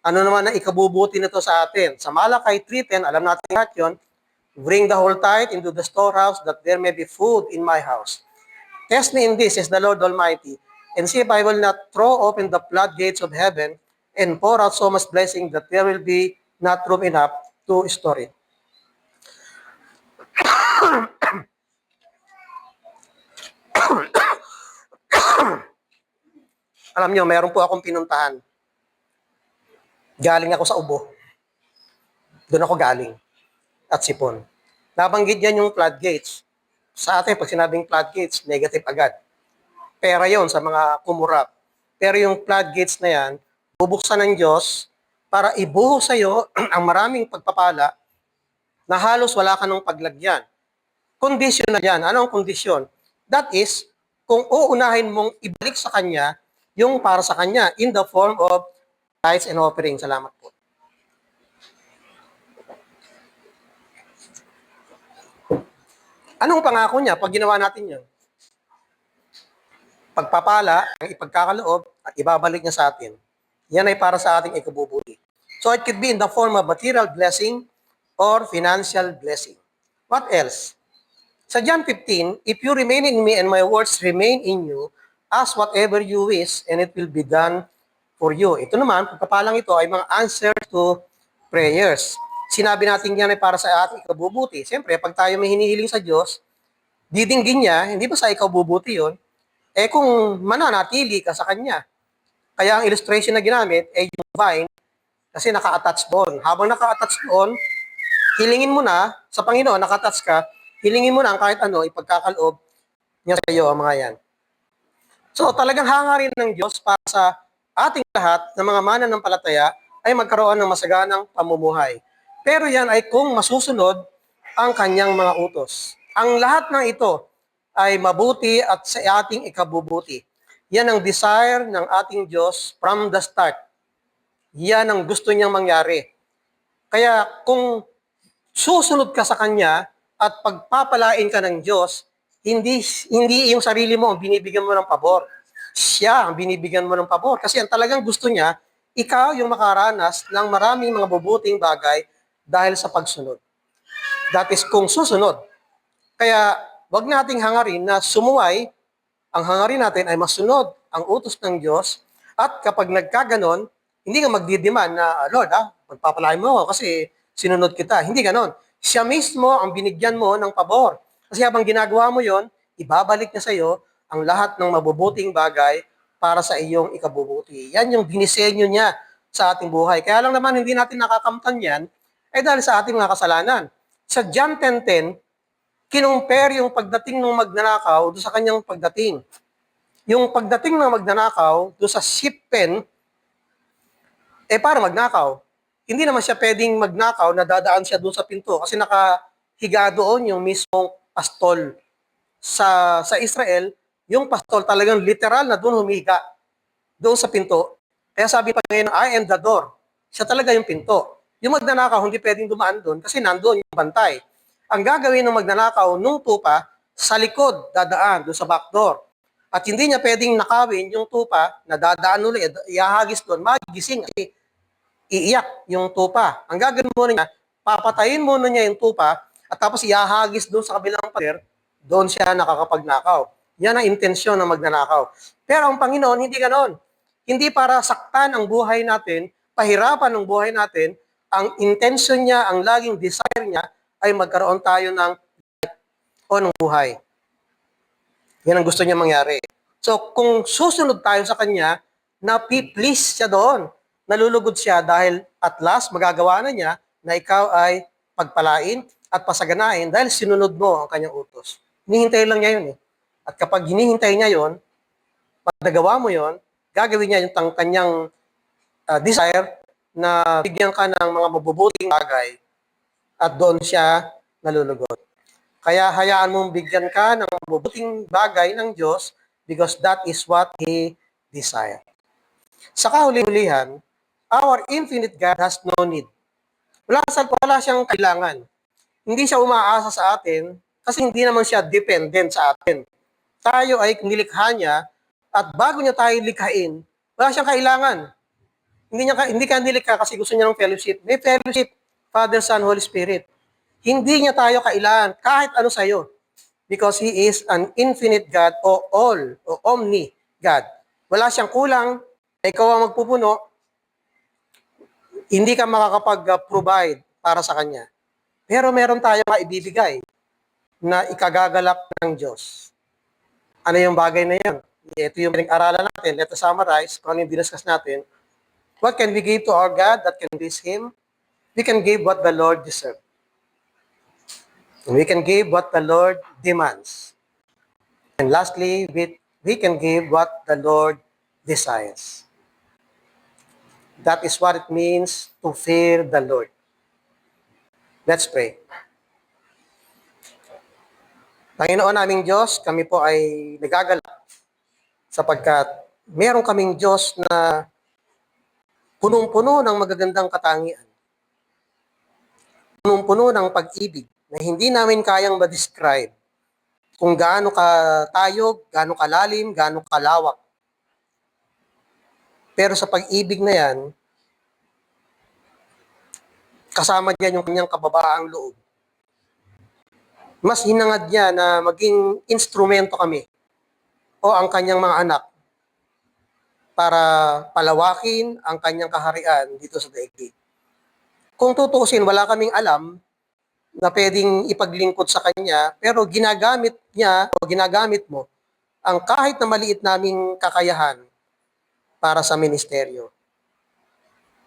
Ano naman ang ikabubuti nito sa atin? Sa Malakay 3:10, alam natin lahat yun, "Bring the whole tithe into the storehouse that there may be food in my house. Test me in this," is the Lord Almighty, "and see if I will not throw open the floodgates of heaven and pour out so much blessing that there will be not room enough to store it." Alam niyo, meron po akong pinuntahan. Galing ako sa Ubo. Doon ako galing. At Sipon. Nabanggit yan yung floodgates. Sa atin, pag sinabing floodgates, negative agad. Pera yon sa mga kumurap. Pero yung floodgates na yan, bubuksan ng Diyos para ibuhos sa iyo ang maraming pagpapala na halos wala ka ng paglagyan. conditional yan. Ano ang kondisyon? That is, kung uunahin mong ibalik sa Kanya yung para sa Kanya in the form of tithes and offering. Salamat po. Anong pangako niya pag ginawa natin yun? Pagpapala, ang ipagkakaloob, at ibabalik niya sa atin. Yan ay para sa ating ikabubuti. So it could be in the form of material blessing or financial blessing. What else? Sa John 15, if you remain in me and my words remain in you, ask whatever you wish and it will be done for you. Ito naman, pagpapalang ito ay mga answer to prayers. Sinabi natin yan ay para sa ating ikabubuti. Siyempre, pag tayo may hinihiling sa Diyos, didinggin niya, hindi ba sa ikabubuti yon? Eh kung mananatili ka sa Kanya. Kaya ang illustration na ginamit ay yung vine kasi naka-attach doon. Habang naka-attach doon, hilingin mo na sa Panginoon, naka-attach ka, hilingin mo na ang kahit ano, ipagkakaloob niya sa iyo ang mga yan. So talagang hangarin ng Diyos para sa ating lahat ng mga mananampalataya ay magkaroon ng masaganang pamumuhay. Pero yan ay kung masusunod ang kanyang mga utos. Ang lahat ng ito ay mabuti at sa ating ikabubuti. Yan ang desire ng ating Diyos from the start. Yan ang gusto niyang mangyari. Kaya kung susunod ka sa Kanya at pagpapalain ka ng Diyos, hindi yung sarili mo ang binibigyan mo ng pabor. Siya ang binibigyan mo ng pabor. Kasi ang talagang gusto niya, ikaw yung makaranas ng maraming mga mabubuting bagay dahil sa pagsunod. That is kung susunod. Kaya wag nating hangarin na sumuway, ang hangarin natin ay masunod ang utos ng Diyos at kapag nagkaganon, hindi ka magdidiman na, Lord, magpapalain mo ako kasi sinunod kita. Hindi ganon. Siya mismo ang binigyan mo ng pabor. Kasi habang ginagawa mo yon, ibabalik niya sa iyo ang lahat ng mabubuting bagay para sa iyong ikabubuti. Yan yung dinisenyo niya sa ating buhay. Kaya lang naman hindi natin nakakamtan yan ay dahil sa ating mga kasalanan. Sa John 10:10, kinumpare yung pagdating ng magnanakaw doon sa kanyang pagdating. Yung pagdating ng magnanakaw doon sa sheep pen, para magnakaw. Hindi naman siya pwedeng magnakaw na dadaan siya doon sa pinto kasi nakahiga doon yung mismong pastol. Sa Israel, yung pastol talagang literal na doon humiga doon sa pinto. Kaya sabi pa ngayon, I am the door. Siya talaga yung pinto. Yung magnanakaw, hindi pwedeng dumaan doon kasi nandoon yung bantay. Ang gagawin ng magnanakaw nung tupa, sa likod dadaan doon sa backdoor. At hindi niya pwedeng nakawin yung tupa na dadaan ulit, ihahagis doon, magising, iiyak yung tupa. Ang gagawin muna niya, papatayin muna niya yung tupa at tapos ihahagis doon sa kabilang pader, doon siya nakakapagnakaw. Yan ang intensyon ng magnanakaw. Pero ang Panginoon, hindi ganon. Hindi para saktan ang buhay natin, pahirapan ang buhay natin, ang intensyon niya, ang laging desire niya, ay magkaroon tayo ng life o ng buhay. Yan ang gusto niya mangyari. So, kung susunod tayo sa Kanya, na-please siya doon. Nalulugod siya dahil at last, magagawa na niya na ikaw ay pagpalain at pasaganain dahil sinunod mo ang Kanyang utos. Hinihintay lang niya yun eh. At kapag hinihintay niya yun, pag nagawa mo yun, gagawin niya yung Kanyang desire na bigyan ka ng mga mabubuting bagay at doon siya nalulugod. Kaya hayaan mong bigyan ka ng mabubuting bagay ng Diyos because that is what He desires. Sa kahuli-hulihan, our infinite God has no need. Wala siyang kailangan. Hindi siya umaasa sa atin kasi hindi naman siya dependent sa atin. Tayo ay nilikha niya at bago niya tayo likhain, wala siyang kailangan. Hindi ka nilikha kasi gusto niya ng fellowship. May fellowship, Father, Son, Holy Spirit. Hindi niya tayo kailangan kahit ano sa'yo. Because He is an infinite God o all, o omni God. Wala siyang kulang, ikaw ang magpupuno, hindi ka makakapag-provide para sa Kanya. Pero meron tayo maibibigay na ikagagalak ng Diyos. Ano yung bagay na yan? Ito yung pinag-aralan natin. Let us summarize kung ano yung dinaskas natin. What can we give to our God that can please Him? We can give what the Lord deserves. We can give what the Lord demands. And lastly, we can give what the Lord desires. That is what it means to fear the Lord. Let's pray. Panginoon naming Diyos, kami po ay nagagalak sapagkat meron kaming Diyos na punong-puno ng magagandang katangian, punong-puno ng pag-ibig na hindi namin kayang ma-describe kung gaano katayog, gaano kalalim, gaano kalawak. Pero sa pag-ibig na yan, kasama diyan yung kanyang kababaang loob. Mas hinangad niya na maging instrumento kami o ang kanyang mga anak para palawakin ang kanyang kaharian dito sa daigdig. Kung tutuusin, wala kaming alam na pwedeng ipaglingkod sa kanya, pero ginagamit niya o ginagamit mo ang kahit na maliit naming kakayahan para sa ministeryo.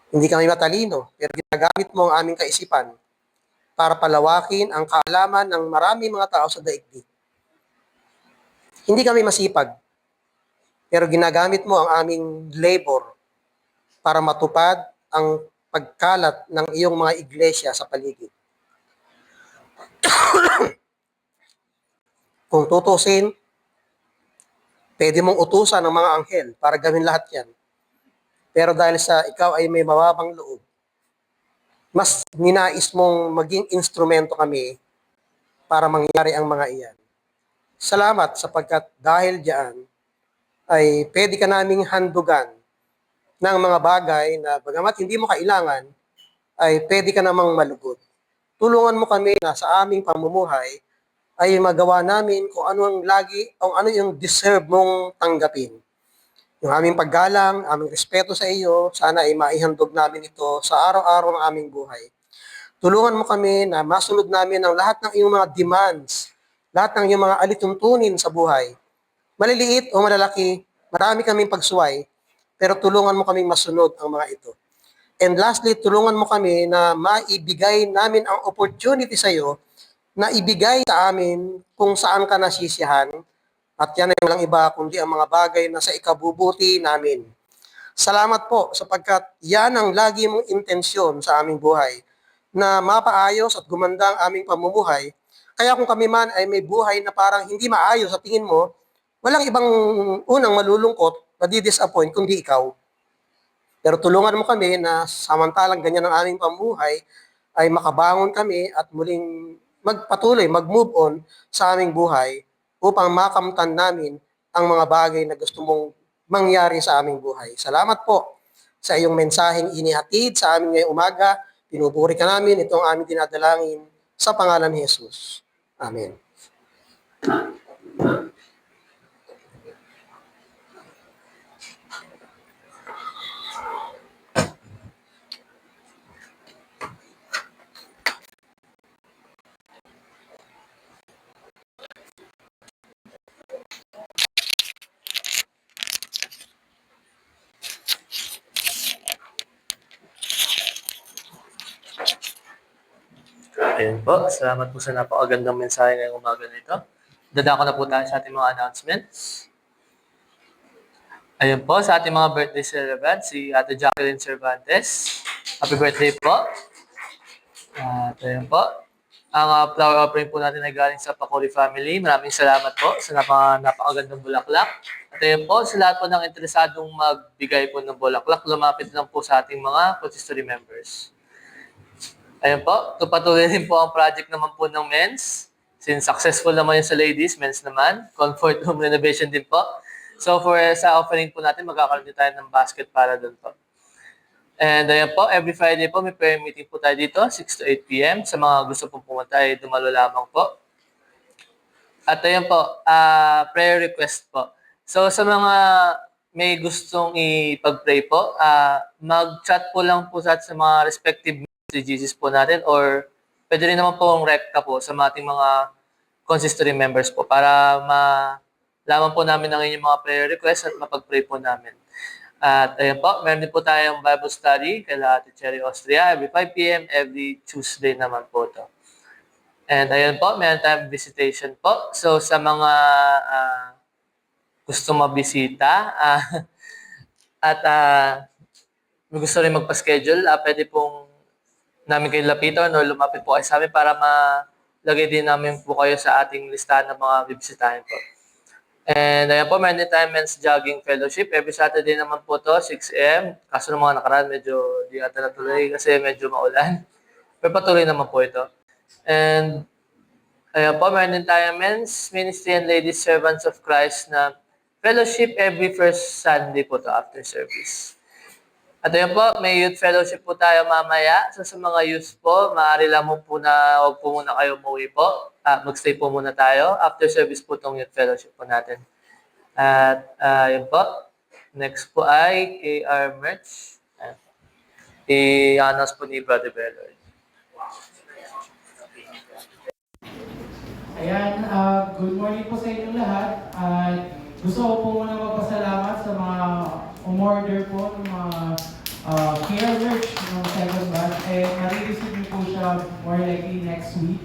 Hindi kami matalino, pero ginagamit mo ang aming kaisipan para palawakin ang kaalaman ng maraming mga tao sa daigdig. Hindi kami masipag, pero ginagamit mo ang aming labor para matupad ang pagkalat ng iyong mga iglesia sa paligid. Kung tutusin, pwede mong utusan ng mga anghel para gawin lahat yan. Pero dahil sa ikaw ay may mababang loob, mas ninais mong maging instrumento kami para mangyari ang mga iyan. Salamat sapagkat dahil diyan ay pwede ka naming handugan ng mga bagay na bagamat hindi mo kailangan, ay pwede ka namang malugod. Tulungan mo kami na sa aming pamumuhay ay magawa namin kung ano ang kung ano yung deserve mong tanggapin. Yung aming paggalang, aming respeto sa iyo, sana ay maihandog namin ito sa araw-araw ng aming buhay. Tulungan mo kami na masunod namin ang lahat ng iyong mga demands, lahat ng iyong mga alituntunin sa buhay. Maliliit o malalaki, marami kaming pagsuway, pero tulungan mo kaming masunod ang mga ito. And lastly, tulungan mo kami na maibigay namin ang opportunity sa iyo na ibigay sa amin kung saan ka nasisiyahan. At yan ay walang iba kundi ang mga bagay na sa ikabubuti namin. Salamat po sapagkat yan ang lagi mong intensyon sa aming buhay na mapaayos at gumanda ang aming pamumuhay. Kaya kung kami man ay may buhay na parang hindi maayos sa tingin mo, walang ibang unang malulungkot, madi-disappoint kundi ikaw. Pero tulungan mo kami na samantalang ganyan ang aming pamumuhay ay makabangon kami at muling magpatuloy, mag-move on sa aming buhay upang makamtan namin ang mga bagay na gusto mong mangyari sa aming buhay. Salamat po sa iyong mensaheng inihatid sa amin ngayong umaga. Pinupuri ka namin. Ito ang aming dinadalangin sa pangalan ni Jesus. Amen. Ayun po, salamat po sa napakagandang mensahe ngayong umaga nito. Dadako na po tayo sa ating mga announcements. Ayun po, sa ating mga birthday celebrant, si Ate Jacqueline Cervantes. Happy birthday po. At ayun po, ang flower offering po natin ay galing sa Pacori family. Maraming salamat po sa napakagandang bulaklak. At ayun po, sa lahat po ng interesadong magbigay po ng bulaklak, lumapit lang po sa ating mga consistory members. Ayun po, tupatuloy rin po ang project naman po ng men's. Since successful naman yun sa ladies, men's naman. Comfort room renovation din po. So sa offering po natin, magkakaroon din tayo ng basket para doon po. And ayun po, every Friday po may prayer meeting po tayo dito, 6 to 8 p.m. Sa mga gusto pong pumunta ay dumalo lamang po. At ayun po, prayer request po. So sa mga may gustong ipag-pray po, mag-chat po lang po sa mga respective Jesus po natin or pwede rin naman pong rekta po sa ating mga consistory members po para malaman po namin ang inyong mga prayer requests at mapag-pray po namin. At ayun po, meron din po tayong Bible study kay Ate Cherry Austria every 5 p.m. every Tuesday naman po to. And ayun po, meron tayong visitation po. So sa mga gusto mabisita at gusto rin magpa-schedule, pwede pong namin kayo lapitan o lumapit po kayo sa amin para lagay din namin po kayo sa ating listahan ng mga bibisitahin po. And ayan po, meron din tayong men's jogging fellowship. Every Saturday naman po to, 6 a.m. Kaso ng mga nakaraan, medyo di ata natuloy kasi medyo maulan. Pero patuloy naman po ito. And ayan po, meron din tayong men's ministry and ladies servants of Christ na fellowship every first Sunday po to after service. At ayan po, may youth fellowship po tayo mamaya. So sa mga youth po, maaari lamang po na huwag po muna kayo umuwi po. Magstay po muna tayo. After service po itong youth fellowship po natin. At yun po. Next po ay KR Merch. I-announce po ni Brother Bellard. Ayan, good morning po sa inyong lahat. Gusto ko po muna magpasalamat sa mga umorder po ng mga care merch ng second batch. Marireceive niyo po siya more likely next week,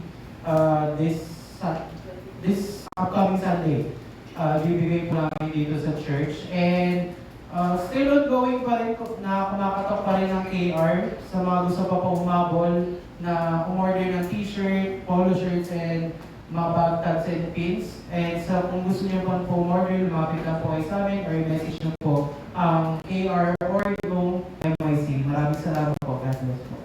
this upcoming Sunday. Bibigay po namin dito sa church. And still ongoing pa rin na kumakatok pa rin ng KR sa mga gusto pa po humabol na umorder ng t-shirt, polo shirts, and mga bag tags and pins. And kung gusto niyo po umorder, lumapit lang po kayo sa amin or i-message niyo po ang KR or yung MYC. Maraming salamat po. God bless po.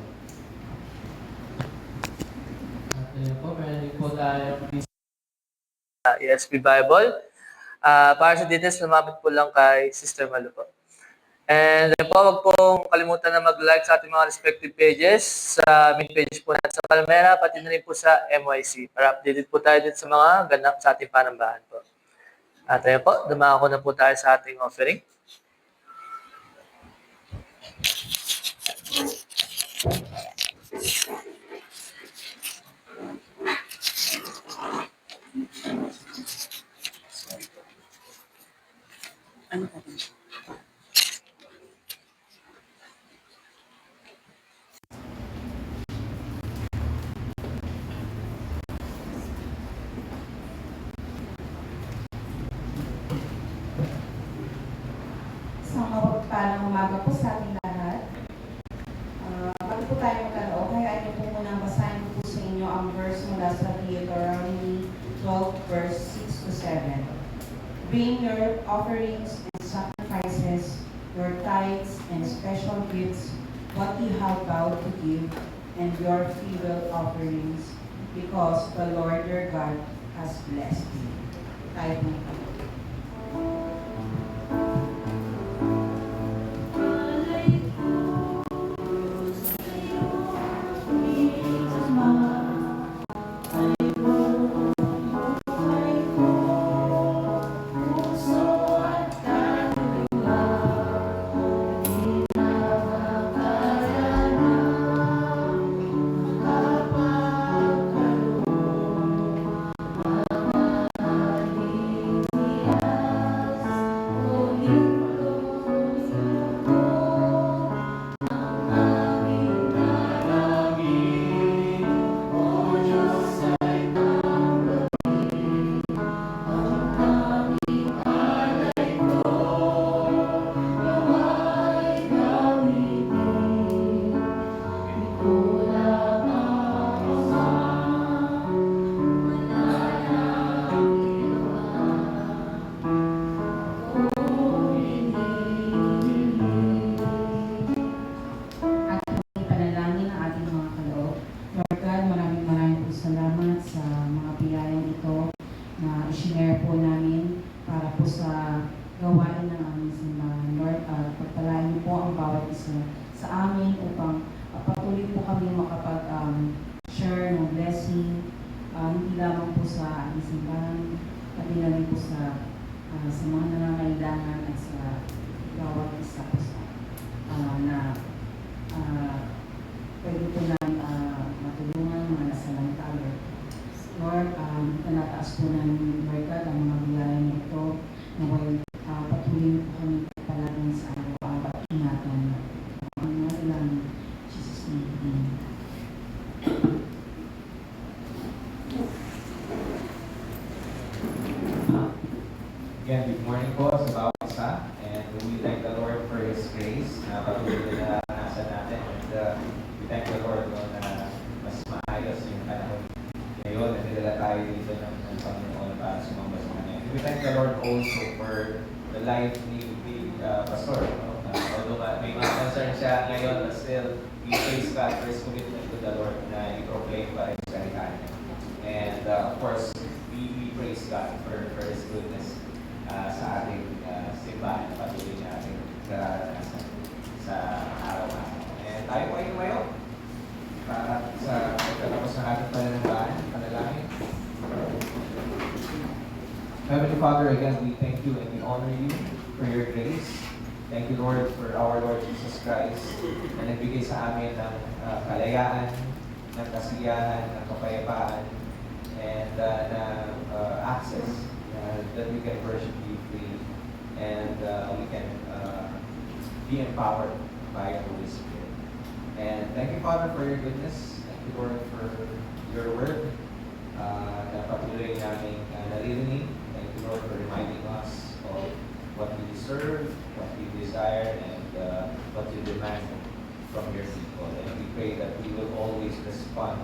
At yun po, meron din po tayo ESP Bible. Para sa details, lumapit po lang kay Sister Malu po. And then po, huwag pong kalimutan na mag-like sa ating mga respective pages, sa main page po natin sa Palmera, pati na rin po sa MYC, para updated po tayo din sa mga ganap sa ating panambahan po. At ayun po, dumako na po tayo sa ating offering. Sa mapagpalang umaga po sa ating lahat. Bago po tayo magkaloob, hayaan niyo po muna basahin po sa inyo ang verse mula sa Deuteronomy 12 verse 6 to 7. Bring your offerings and sacrifices, your tithes and special gifts, what you have vowed to give, and your freewill offerings, because the Lord your God has blessed you. Tayo po. Share ng blessing, hindi lamang po sa ating simbahan, pati na rin po sa mga nangangailangan at sa bawat isa po sa pwede po namin matulungan mga nasalantalo. Lord, tinataas po namin, Lord God, ang mga biyaya nito na patuloy po kami palaging sa araw-araw at ingatan. Ang mga ilang Jesus name. Again, good morning po sa bawat isa, and we thank the Lord for His grace na patuloy na nasa natin, and we thank the Lord na mas maayos yung panahon ngayon we thank the Lord also for the life ni Pastor. No? Although may mga concern siya ngayon, but still, we praise God for His commitment to the Lord na i-proclaim pa rin sa kanya. And of course, we praise God for His goodness sa ating simbahan na patuloy natin sa araw-araw. And tayo po ay tumayo para sa pagkatapos ng ating pananambahan, panalangin. Heavenly Father, again, we thank you and we honor you for your grace. Thank you, Lord, for our Lord Jesus Christ na nagbigay sa amin ng kalayaan, ng kasiyahan, ng kapayapaan, and access that we can worship you freely and we can be empowered by your Holy Spirit. And thank you, Father, for your goodness. Thank you, Lord, for your word na patuloy namin naririnig. Thank you, Lord, for reminding us of what we deserve, what we desire, and what you demand from your people. And we pray that we will always respond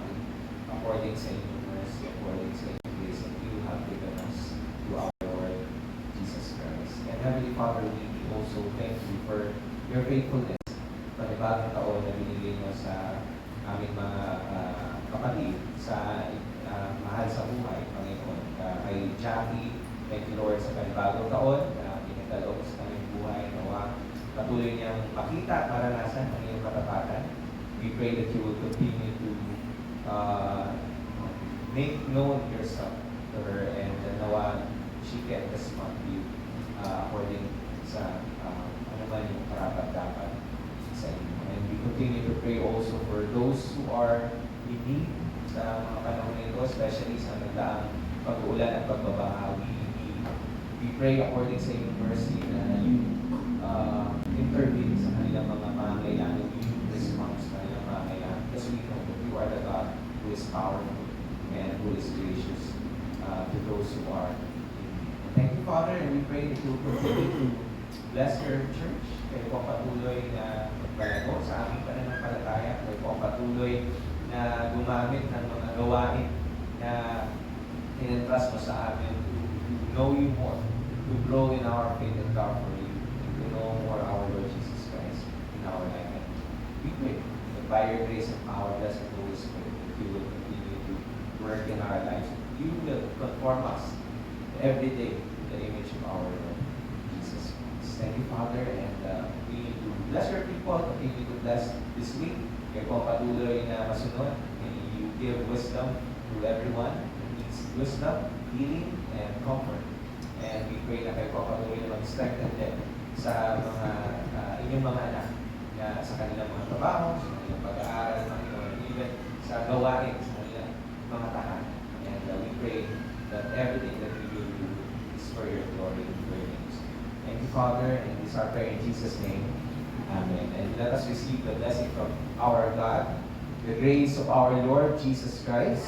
according to your mercy, according to your grace that you have given us through our Lord Jesus Christ. And Heavenly Father, we also thank you for your faithfulness. Panibagong taon na binigay mo sa aming mga kapatid sa mahal sa buhay, Panginoon. Kay Jackie, thank you, Lord, sa panibagong taon na pinagdalog sa kanyang buhay. Nawa, patuloy niyang makita, maranasan ang iyong katapatan. We pray that you will continue to make known yourself to her and nawa she can respond to you according sa ano man yung karapat-dapat sa inyo. And we continue to pray also for those who are in need sa mga panahon nito, especially sa nagdaang pag-uulan at pagbabaha. We pray according sa iyong mercy na you intervene sa kanilang mga pangangailangan, you respond sa kanilang pangangailangan. Because we know that you are the God who is powerful and who is gracious to those who are in need. Thank you, Father, and we pray that you will continue to bless your church. Kayo po patuloy na magpalago sa aming pananampalataya. Kayo po patuloy na gumamit ng mga gawain na in-entrust mo sa amin to know you more, to grow in our faith and love for you, and to know more our Lord Jesus Christ in our life. And we pray that by your grace and power, blessed Holy Spirit, that you will continue to work in our lives. You will conform us every day to the image of our Lord Jesus Christ. Thank you, Father, and we need to bless your people, continue to bless this week. Kayo po patuloy na masunod, and you give wisdom to everyone who needs wisdom, healing, and comfort. And we pray na kayo po patuloy na mag-strengthen din sa mga inyong mga anak na sa kanilang mga trabaho, sa kanilang pag-aaral, Panginoon, even sa gawain, sa kanilang mga tahanan. And we pray that everything that we will do is for your glory and for your names. Thank you, Father, and this is our prayer in Jesus' name. Amen. And let us receive the blessing from our God, the grace of our Lord Jesus Christ,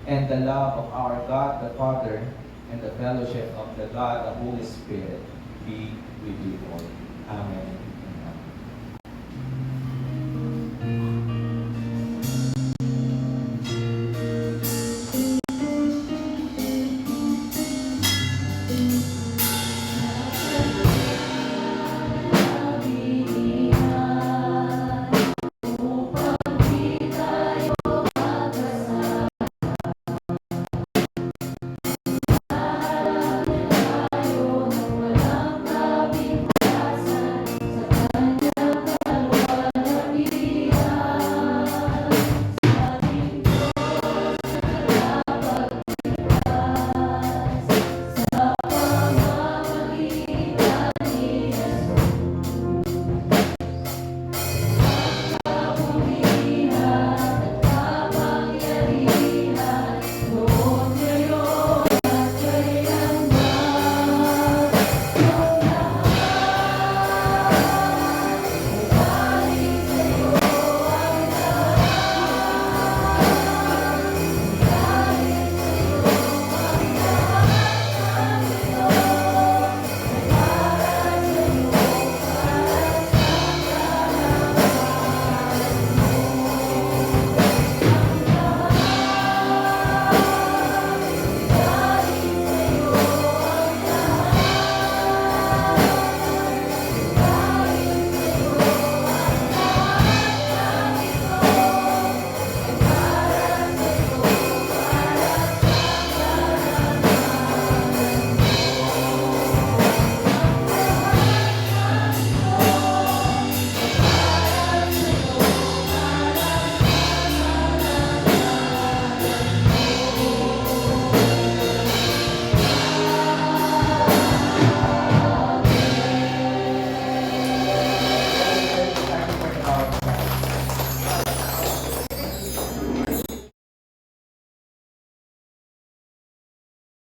and the love of our God the Father, and the fellowship of the God the Holy Spirit be with you all. Amen.